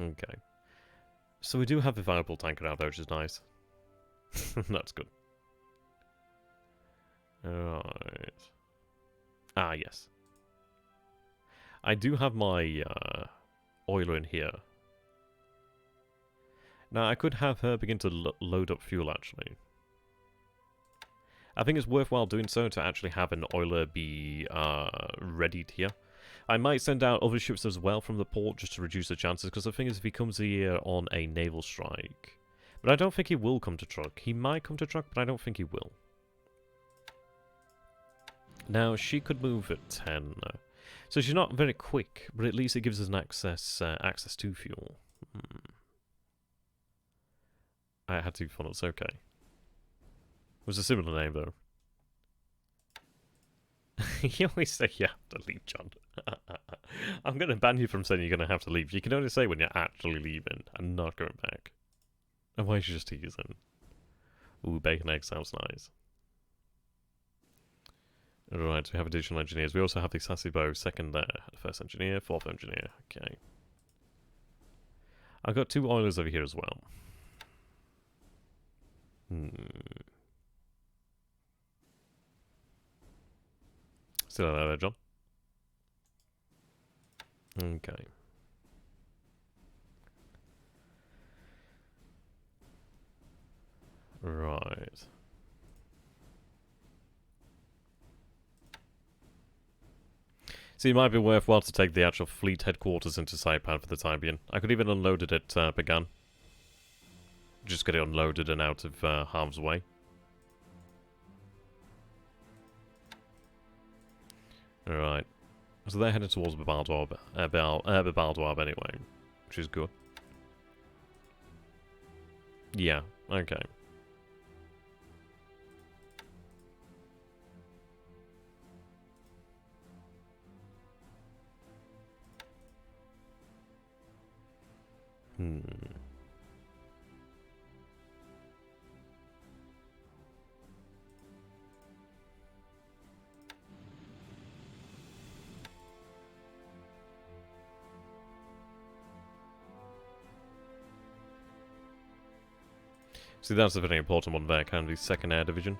Okay. So we do have a viable tanker out there, which is nice. That's good. Alright. Ah, yes. I do have my oiler in here. Now, I could have her begin to load up fuel, actually. I think it's worthwhile doing so to actually have an oiler be readied here. I might send out other ships as well from the port just to reduce the chances, because the thing is, if he comes here on a naval strike... But I don't think he will come to truck. He might come to truck, but I don't think he will. Now, she could move at 10. So she's not very quick, but at least it gives us an access to fuel. I had two funnels, okay. It was a similar name, though. You always say you have to leave, John. I'm going to ban you from saying you're going to have to leave. You can only say when you're actually leaving and not going back. Otherwise, you're just teasing. Ooh, bacon egg sounds nice. Alright, so we have additional engineers. We also have the Sasibo second there. First engineer, fourth engineer. Okay. I've got two oilers over here as well. Still there, John? Okay. Right. So it might be worthwhile to take the actual fleet headquarters into Saipan for the time being. I could even unload it at Pagan. Just get it unloaded and out of harm's way. Alright. So they're headed towards Babaldwab anyway, which is good. Yeah, okay. See, that's a very important one there, kind of the 2nd Air Division.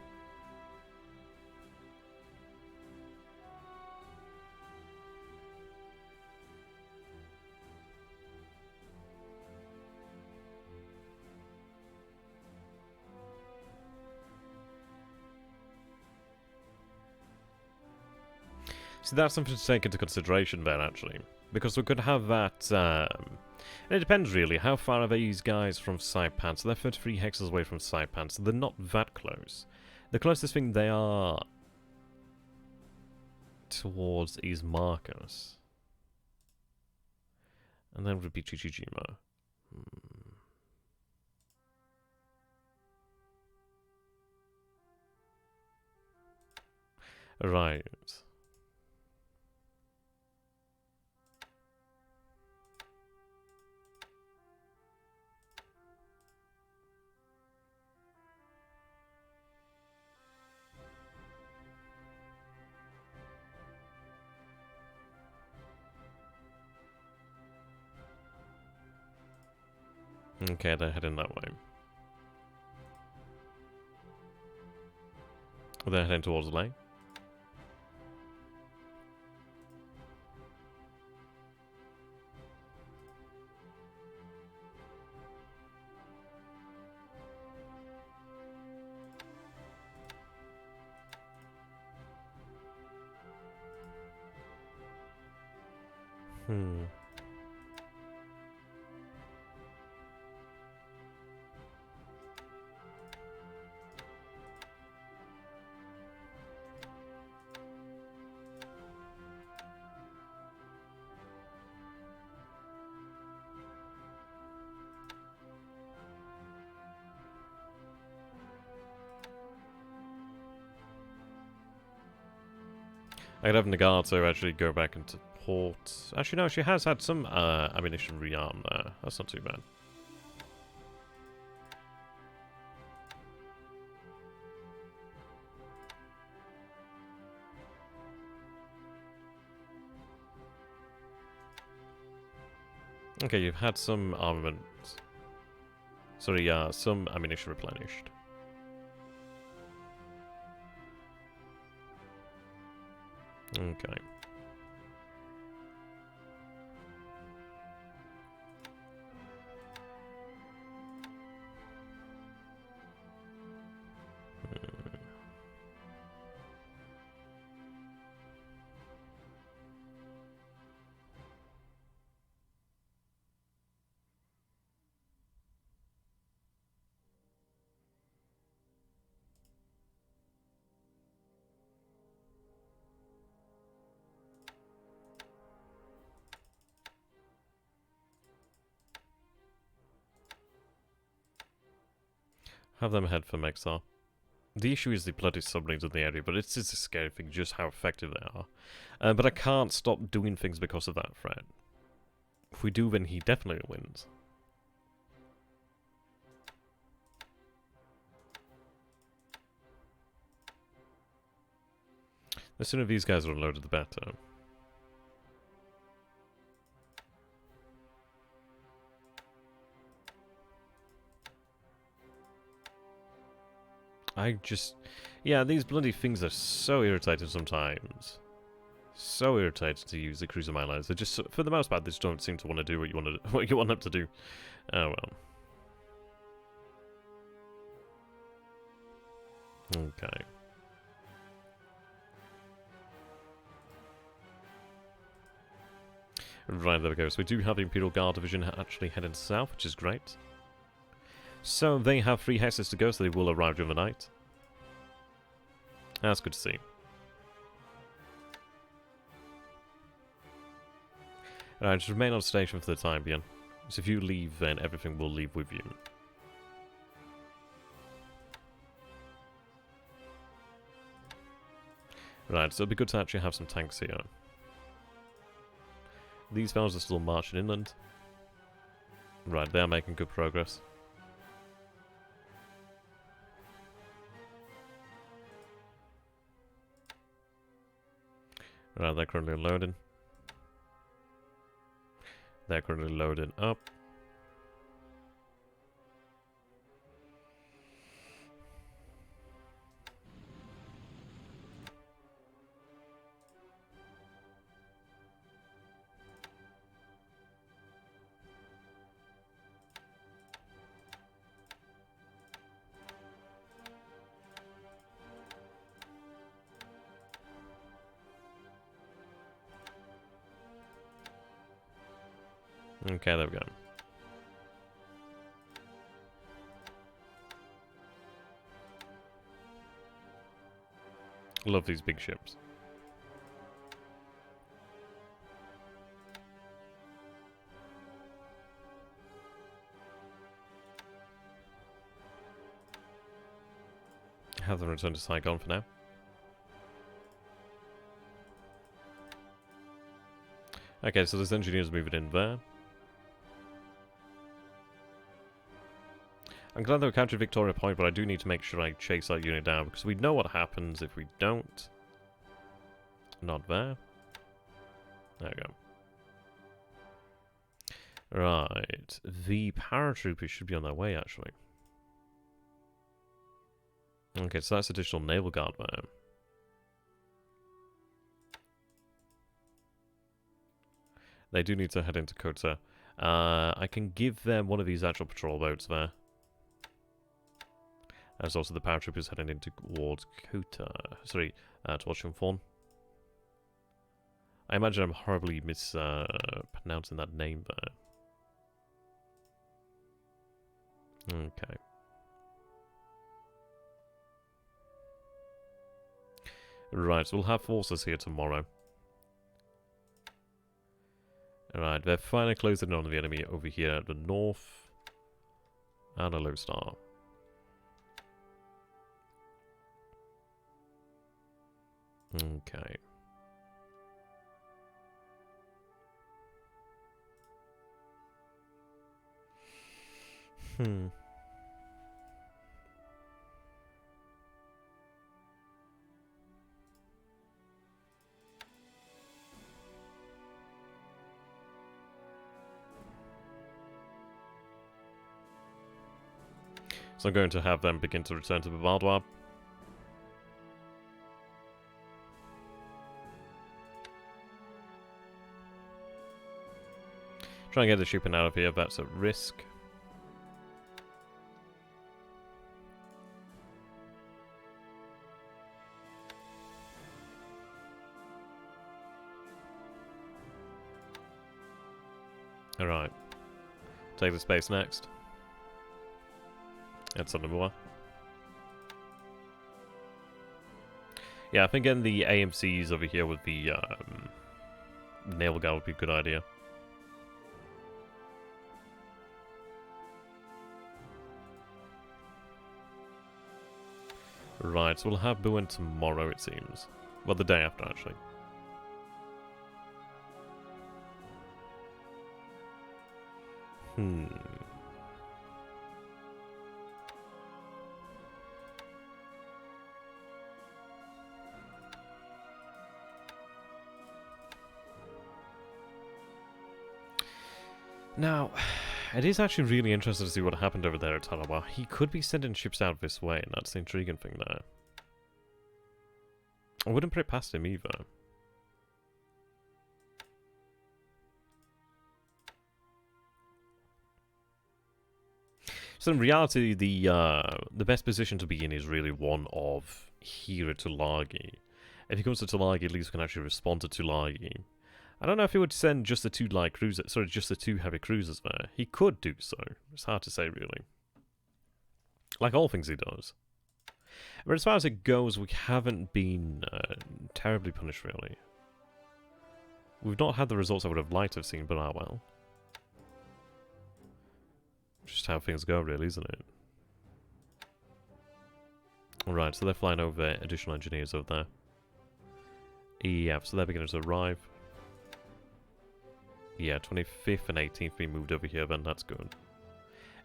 See, that's something to take into consideration there, actually. Because we could have that, and it depends, really. How far are these guys from Saipan? So they're 33 hexes away from Saipan, so they're not that close. The closest thing they are towards is Marcus. And then would be Chichijima. Right. Okay, they're heading that way. They're heading towards the lake. I could have Nagato actually go back into port. Actually, no, she has had some ammunition rearm there. That's not too bad. Okay, you've had some armament. Sorry, some ammunition replenished. Okay. Have them head for Mexar. The issue is the bloody submarines in the area, but it's a scary thing just how effective they are. But I can't stop doing things because of that threat. If we do, then he definitely wins. The sooner these guys are unloaded, the better. Yeah, these bloody things are so irritating sometimes. So irritating to use the cruiser miners. They just, for the most part, they just don't seem to want to do what you want them to do. Oh well. Okay. Right, there we go. So we do have the Imperial Guard Division actually heading south, which is great. So they have 3 hexes to go, so they will arrive during the night. That's good to see. Alright, just remain on station for the time being. So if you leave, then everything will leave with you. Right, so it'll be good to actually have some tanks here. These fellas are still marching inland. Right, they are making good progress. Right, they're currently loading. They're currently loading up. Okay, there we go. Love these big ships. Have them return to Saigon for now. Okay, so this engineer's moving in there. I'm glad they were captured Victoria Point, but I do need to make sure I chase that unit down, because we know what happens if we don't. Not there. There we go. Right. The paratroopers should be on their way, actually. Okay, so that's additional naval guard there. They do need to head into Kota. I can give them one of these actual patrol boats there. There's also the paratroopers heading into towards Kota. Sorry, towards Shumphorn. I imagine I'm horribly mispronouncing that name there. Okay. Right, so we'll have forces here tomorrow. Alright, they're finally closing in on the enemy over here at the north. And a low star. Okay. So I'm going to have them begin to return to the Bavardwa. Try and get the shipping out of here, that's at risk. Alright. Take the space next. And something more. Yeah, I think getting the AMCs over here with the naval guard would be a good idea. Right, so we'll have Buen tomorrow, it seems. Well, the day after, actually. Now, it is actually really interesting to see what happened over there at Tarawa. He could be sending ships out this way, and that's the intriguing thing there. I wouldn't put it past him either. So in reality, the best position to be in is really one of here at Tulagi. If he comes to Tulagi, at least we can actually respond to Tulagi. I don't know if he would send just the two light cruisers, sorry, just the two heavy cruisers there. He could do so. It's hard to say, really. Like all things he does. But as far as it goes, we haven't been terribly punished, really. We've not had the results I would have liked to have seen, but ah well. Just how things go, really, isn't it? Alright, so they're flying over additional engineers over there. Yeah, so they're beginning to arrive. Yeah, 25th and 18th being moved over here, then that's good.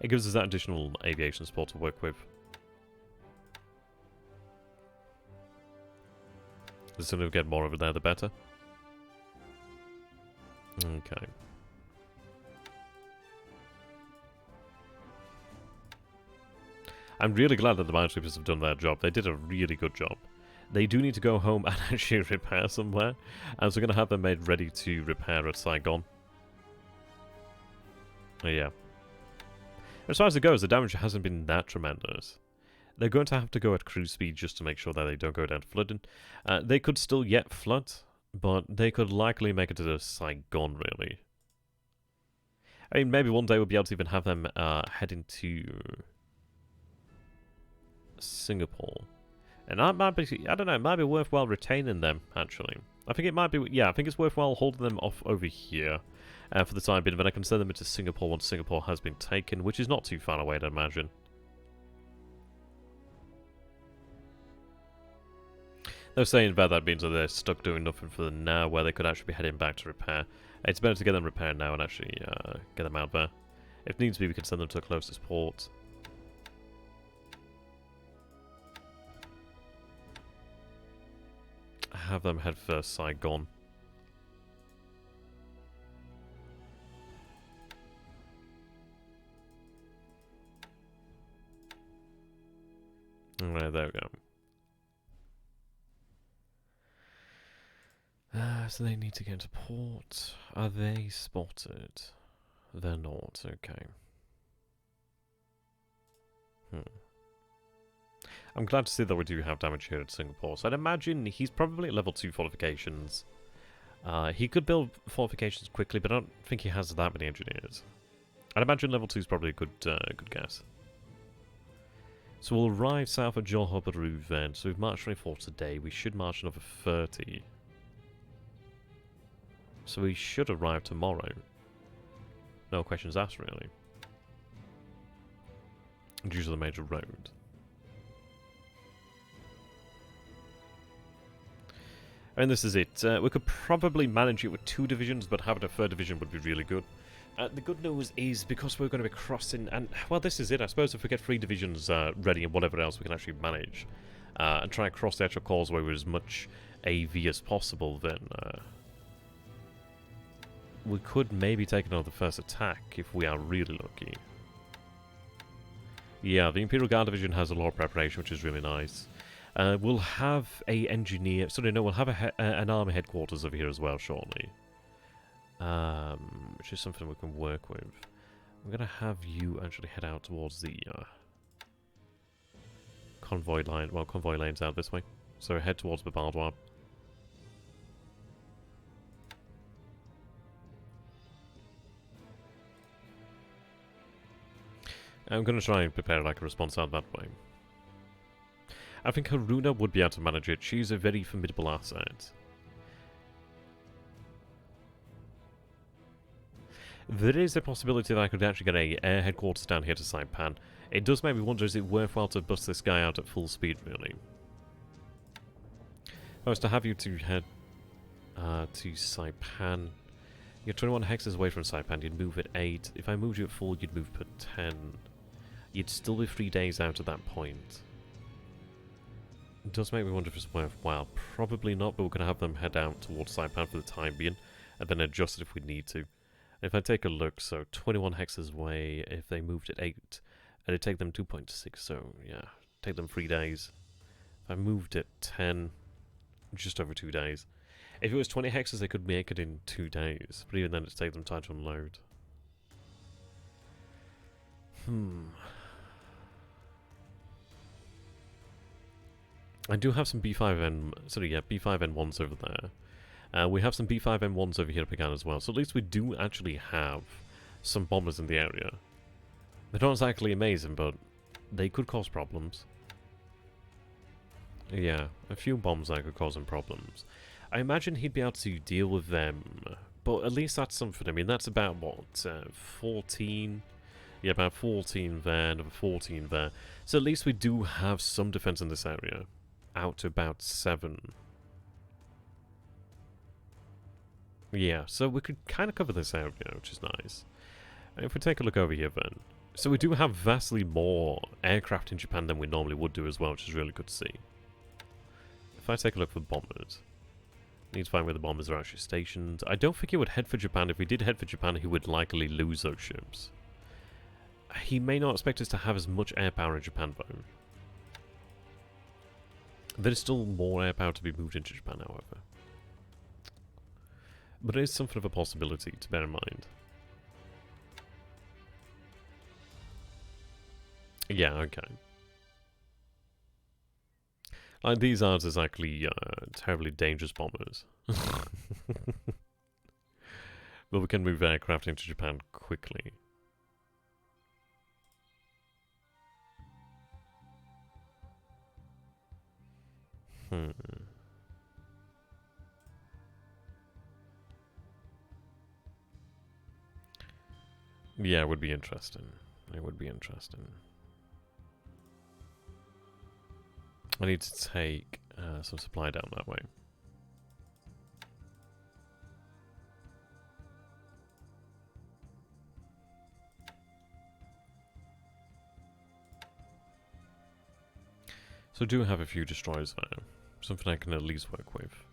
It gives us that additional aviation support to work with. The sooner we get more over there, the better. Okay. I'm really glad that the minesweepers have done their job. They did a really good job. They do need to go home and actually repair somewhere. And so we're going to have them made ready to repair at Saigon. Yeah. As far as it goes, the damage hasn't been that tremendous. They're going to have to go at cruise speed just to make sure that they don't go down to flooding. They could still yet flood, but they could likely make it to Saigon, really. I mean, maybe one day we'll be able to even have them head into Singapore. And that might be, I don't know, it might be worthwhile retaining them, actually. I think it might be, yeah, I think it's worthwhile holding them off over here for the time being, but I can send them into Singapore once Singapore has been taken, which is not too far away, I'd imagine. They're saying that means that they're stuck doing nothing for them now, where they could actually be heading back to repair. It's better to get them repaired now and actually get them out there. If needs be, we can send them to the closest port. Have them head for Saigon. Alright, there we go. So they need to get to port. Are they spotted? They're not, okay. I'm glad to see that we do have damage here at Singapore. So I'd imagine he's probably at level 2 fortifications. He could build fortifications quickly, but I don't think he has that many engineers. I'd imagine level 2 is probably a good guess. So we'll arrive south of Johor Bahru then. So we've marched 24 today. We should march another 30. So we should arrive tomorrow. No questions asked, really. Due to the major road. And this is it. We could probably manage it with 2 divisions, but having a 3rd division would be really good. The good news is, because we're going to be crossing... And, well, this is it. I suppose if we get 3 divisions ready and whatever else we can actually manage, and try and cross the actual causeway with as much AV as possible, then... we could maybe take another first attack if we are really lucky. Yeah, the Imperial Guard Division has a lot of preparation, which is really nice. We'll have a engineer... Sorry, no, we'll have an army headquarters over here as well, shortly. Which is something we can work with. I'm going to have you actually head out towards the convoy line. Well, convoy lane's out this way. So head towards the Bardwar. I'm going to try and prepare like a response out that way. I think Haruna would be able to manage it. She's a very formidable asset. There is a possibility that I could actually get a air headquarters down here to Saipan. It does make me wonder, is it worthwhile to bust this guy out at full speed, really? If I was to have you to head to Saipan... You're 21 hexes away from Saipan, you'd move at 8. If I moved you at full, you'd move per 10. You'd still be 3 days out at that point. It does make me wonder if it's worthwhile. Probably not, but we're going to have them head out towards Saipan for the time being, and then adjust it if we need to. If I take a look, so 21 hexes away, if they moved at 8, it'd take them 2.6, so yeah, take them 3 days. If I moved at 10, just over 2 days. If it was 20 hexes, they could make it in 2 days, but even then it'd take them time to unload. I do have some B5N1s over there. We have some B5N1s over here at Pagan as well, so at least we do actually have some bombers in the area. They're not exactly amazing, but they could cause problems. Yeah, a few bombs that could cause him problems. I imagine he'd be able to deal with them, but at least that's something. I mean, that's about, what, 14? Yeah, about 14 there, another 14 there. So at least we do have some defense in this area. Out to about 7. Yeah, so we could kind of cover this area, which is nice. And if we take a look over here then. So we do have vastly more aircraft in Japan than we normally would do as well, which is really good to see. If I take a look for bombers. Need to find where the bombers are actually stationed. I don't think he would head for Japan. If we did head for Japan, he would likely lose those ships. He may not expect us to have as much air power in Japan, though. There is still more air power to be moved into Japan, however. But it is something of a possibility to bear in mind. Yeah, okay. Like, these aren't exactly terribly dangerous bombers. But we can move aircraft into Japan quickly. Yeah, it would be interesting. It would be interesting. I need to take some supply down that way. So I do have a few destroyers there. Something I can at least work with.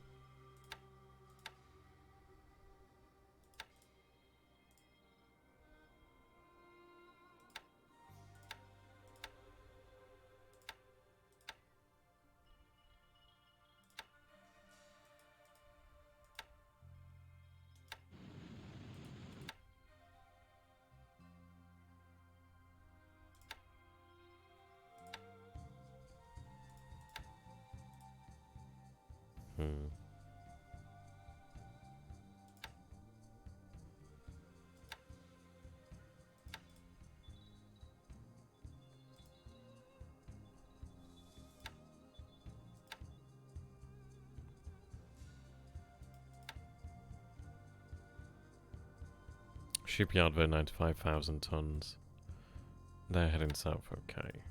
Hmm. Shipyard for 95,000 tons. They're heading south, okay.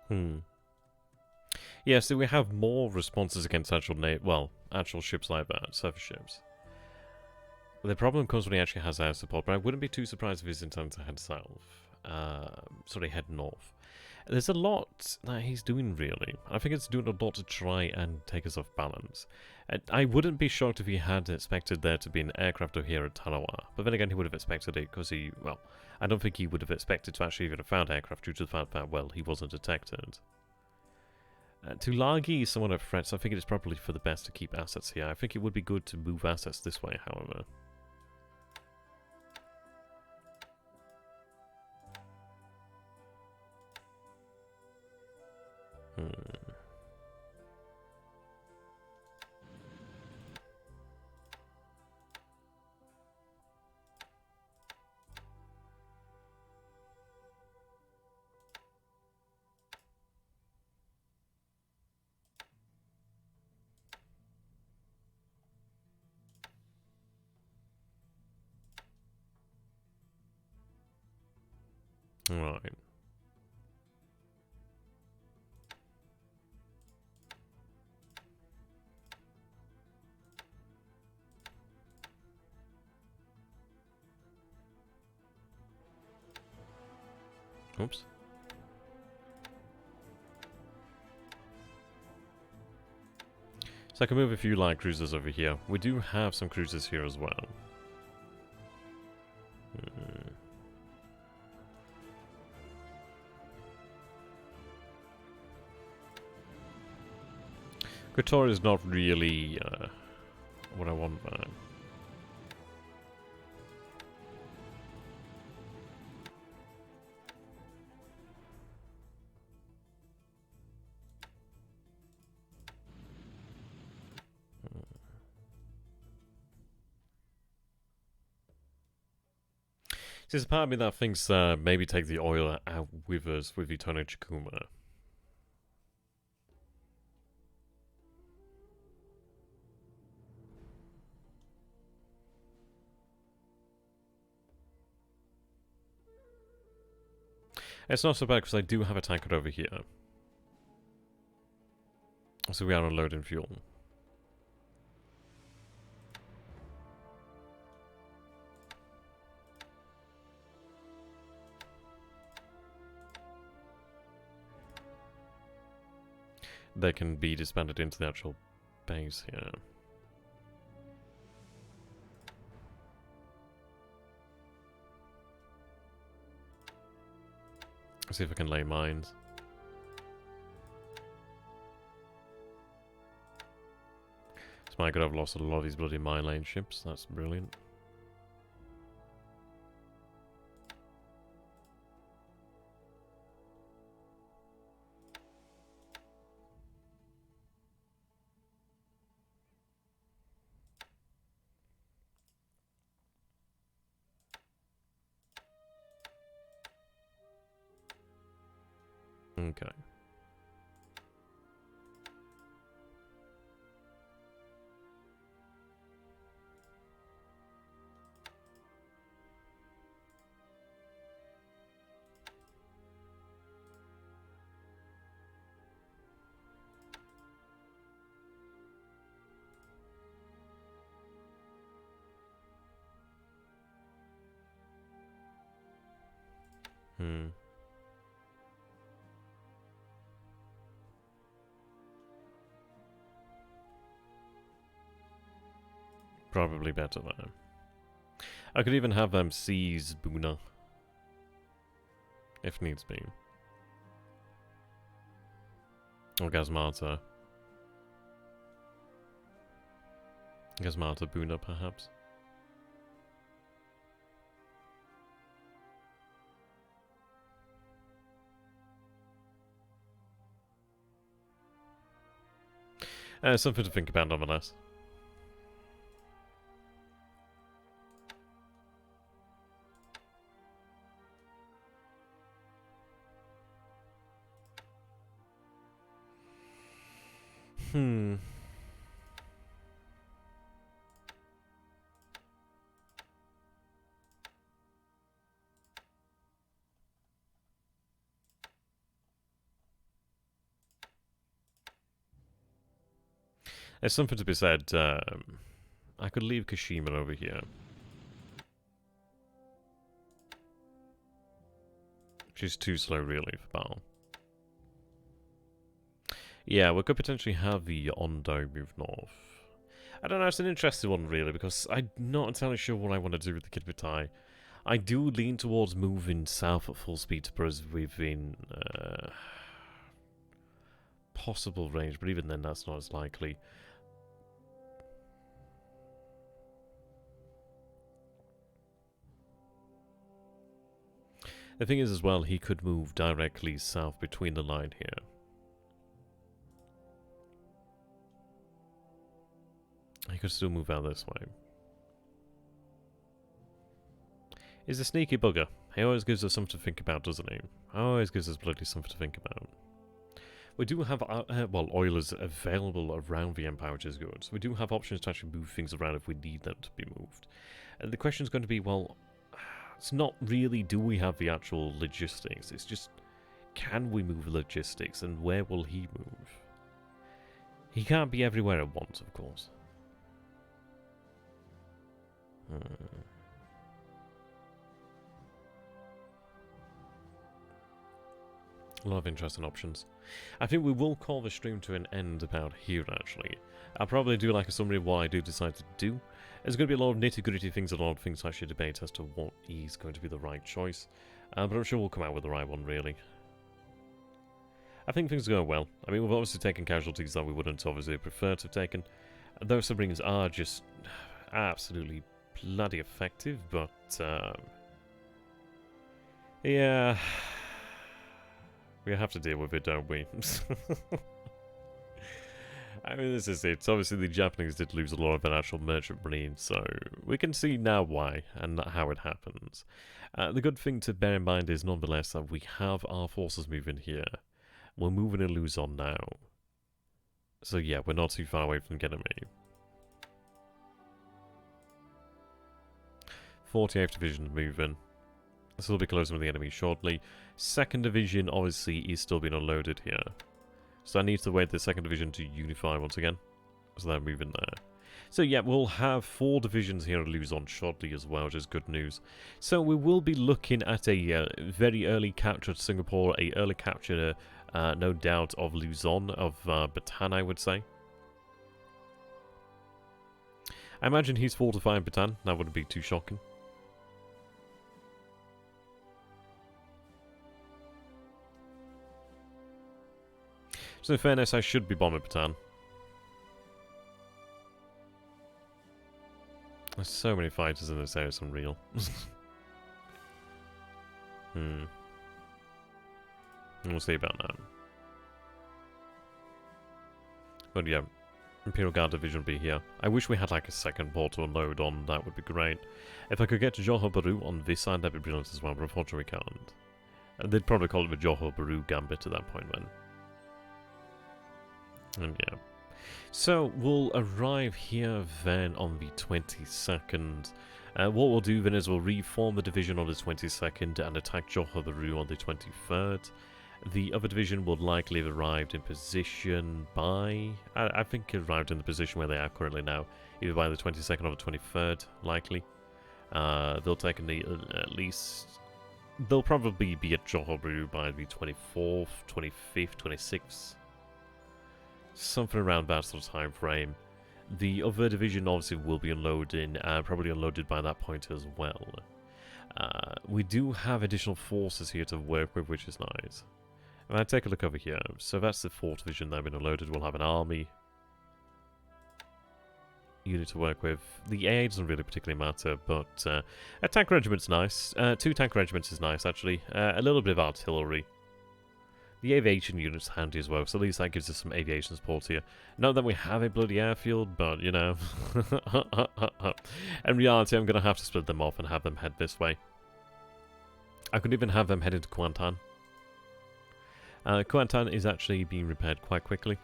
Hmm. Yeah, so we have more responses against actual actual ships like that, surface ships. The problem comes when he actually has air support, but I wouldn't be too surprised if he's intending to head south. Head north. There's a lot that he's doing, really. I think it's doing a lot to try and take us off balance. I wouldn't be shocked if he had expected there to be an aircraft over here at Tarawa, but then again, he would have expected it because I don't think he would have expected to actually even have found aircraft due to the fact that, well, he wasn't detected. Tulagi is somewhat a threat, so I think it is probably for the best to keep assets here. I think it would be good to move assets this way, however. Right. Oops. So I can move a few light cruisers over here. We do have some cruisers here as well. Kotor is not really what I want there. There's a part of me that thinks maybe take the oil out with us with Etona Chikuma. It's not so bad because I do have a tanker over here. So we are unloading fuel. They can be disbanded into the actual base here. Let's see if I can lay mines. So my god, I've lost a lot of these bloody mine lane ships. That's brilliant. Okay. Hmm. Probably better though. I could even have them seize Buna. If needs be. Or Gazmata. Gazmata Buna, perhaps. Something to think about nonetheless. Hmm. There's something to be said. I could leave Kashima over here. She's too slow, really, for battle. Yeah, we could potentially have the Ondo move north. I don't know, it's an interesting one, really, because I'm not entirely sure what I want to do with the Kidbitai. I do lean towards moving south at full speed to put us within possible range, but even then, that's not as likely. The thing is, as well, he could move directly south between the line here. He could still move out this way. He's a sneaky bugger. He always gives us something to think about, doesn't he? Always gives us bloody something to think about. We do have, well, oilers available around the Empire, which is good. So we do have options to actually move things around if we need them to be moved. And the question is going to be, well, it's not really do we have the actual logistics. It's just, can we move logistics and where will he move? He can't be everywhere at once, of course. A lot of interesting options. I think we will call the stream to an end about here, actually. I'll probably do like a summary of what I do decide to do. There's going to be a lot of nitty-gritty things, a lot of things to actually debate as to what is going to be the right choice. But I'm sure we'll come out with the right one, really. I think things are going well. I mean, we've obviously taken casualties that we wouldn't obviously prefer to have taken. Those submarines are just absolutely bloody effective, but yeah, we have to deal with it, don't we? I mean, this is it. Obviously, the Japanese did lose a lot of their actual merchant marine, so we can see now why and how it happens. The good thing to bear in mind is, nonetheless, that we have our forces moving here. We're moving to Luzon now. So yeah, we're not too far away from the enemy. 48th Division moving. This will be closing with the enemy shortly. 2nd Division obviously is still being unloaded here. So I need to wait the 2nd Division to unify once again. So they're moving there. So yeah, we'll have 4 divisions here at Luzon shortly as well, which is good news. So we will be looking at a very early capture of Singapore, a early capture, no doubt, of Luzon, of Bataan, I would say. I imagine he's fortifying Bataan. That wouldn't be too shocking. So in fairness, I should be bombing Bataan. There's so many fighters in this area, it's unreal. We'll see about that. But yeah, Imperial Guard Division will be here. I wish we had like a second port to unload on, that would be great. If I could get to Johor Bahru on this side, that'd be brilliant as well, but unfortunately we can't. And they'd probably call it the Johor Bahru Gambit at that point then. And yeah. So we'll arrive here then on the 22nd. What we'll do then is we'll reform the division on the 22nd and attack Johor Bahru on the 23rd. The other division will likely have arrived in position by... I think arrived in the position where they are currently now. Either by the 22nd or the 23rd, likely. They'll take at least They'll probably be at Johor by the 24th, 25th, 26th. Something around that sort of time frame. The other division obviously will be unloading, probably unloaded by that point as well. We do have additional forces here to work with, which is nice. If I take a look over here, so that's the 4th division that have been unloaded. We'll have an army unit to work with. The AA doesn't really particularly matter, but a tank regiment's nice. 2 tank regiments is nice, actually. A little bit of artillery. The aviation unit's handy as well, so at least that gives us some aviation support here. Not that we have a bloody airfield, but, you know. In reality, I'm going to have to split them off and have them head this way. I could even have them head into Kuantan. Kuantan is actually being repaired quite quickly.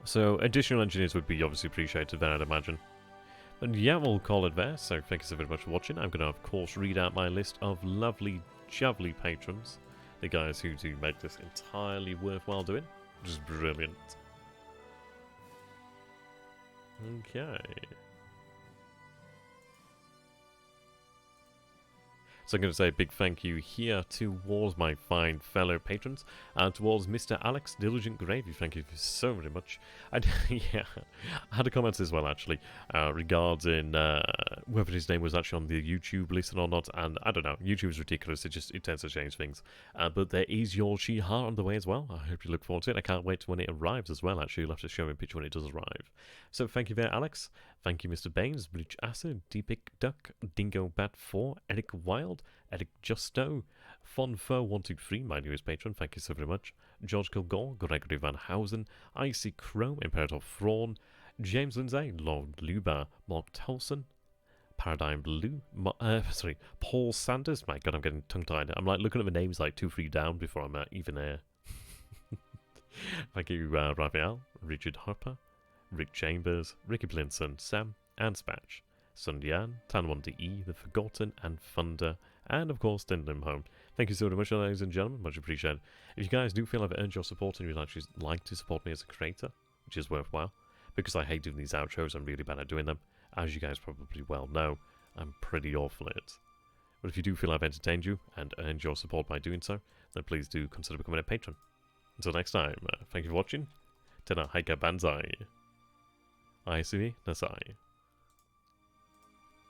So additional engineers would be obviously appreciated there, I'd imagine. But yeah, we'll call it there. So thank you so very much for watching. I'm going to, of course, read out my list of lovely, lovely patrons. The guys who do make this entirely worthwhile doing. Which is brilliant. Okay. So I'm going to say a big thank you here towards my fine fellow patrons, and towards Mr. Alex Diligent Gravy. Thank you so very much. Yeah, I had a comment as well, actually, regarding whether his name was actually on the YouTube listen or not, and I don't know, YouTube is ridiculous, it tends to change things. But there is your She-Heart on the way as well. I hope you look forward to it. I can't wait when it arrives as well, actually. You'll have to show me a picture when it does arrive. So thank you there, Alex. Thank you, Mr. Baines, BLeAcHACiD, Deepic Duck, Dingo Bat 4, Eric Wild, Erkkijuusto, Fonfo123, my newest patron, thank you so very much. George Kilgore, Gregory VanHouten, Iceycrome, Imperator Thrawn, James Lindsay, Lord Luba, Mark Tolson, Paradigm Blue, Paul Sanders. My god, I'm getting tongue-tied. I'm like looking at the names like 2-3 down before I'm even there. Thank you, Raphael, Richard Harper, Rick Chambers, Ricky Blinson, Sam, and Spacht, SunYan, Tan1DE, The Forgotten, and Thunder, and of course Lindholm. Thank you so much, ladies and gentlemen, much appreciated. If you guys do feel I've earned your support and you'd actually like to support me as a creator, which is worthwhile, because I hate doing these outros, I'm really bad at doing them. As you guys probably well know, I'm pretty awful at it. But if you do feel I've entertained you and earned your support by doing so, then please do consider becoming a patron. Until next time, thank you for watching. Tena Haika Banzai. Aisui Nasai.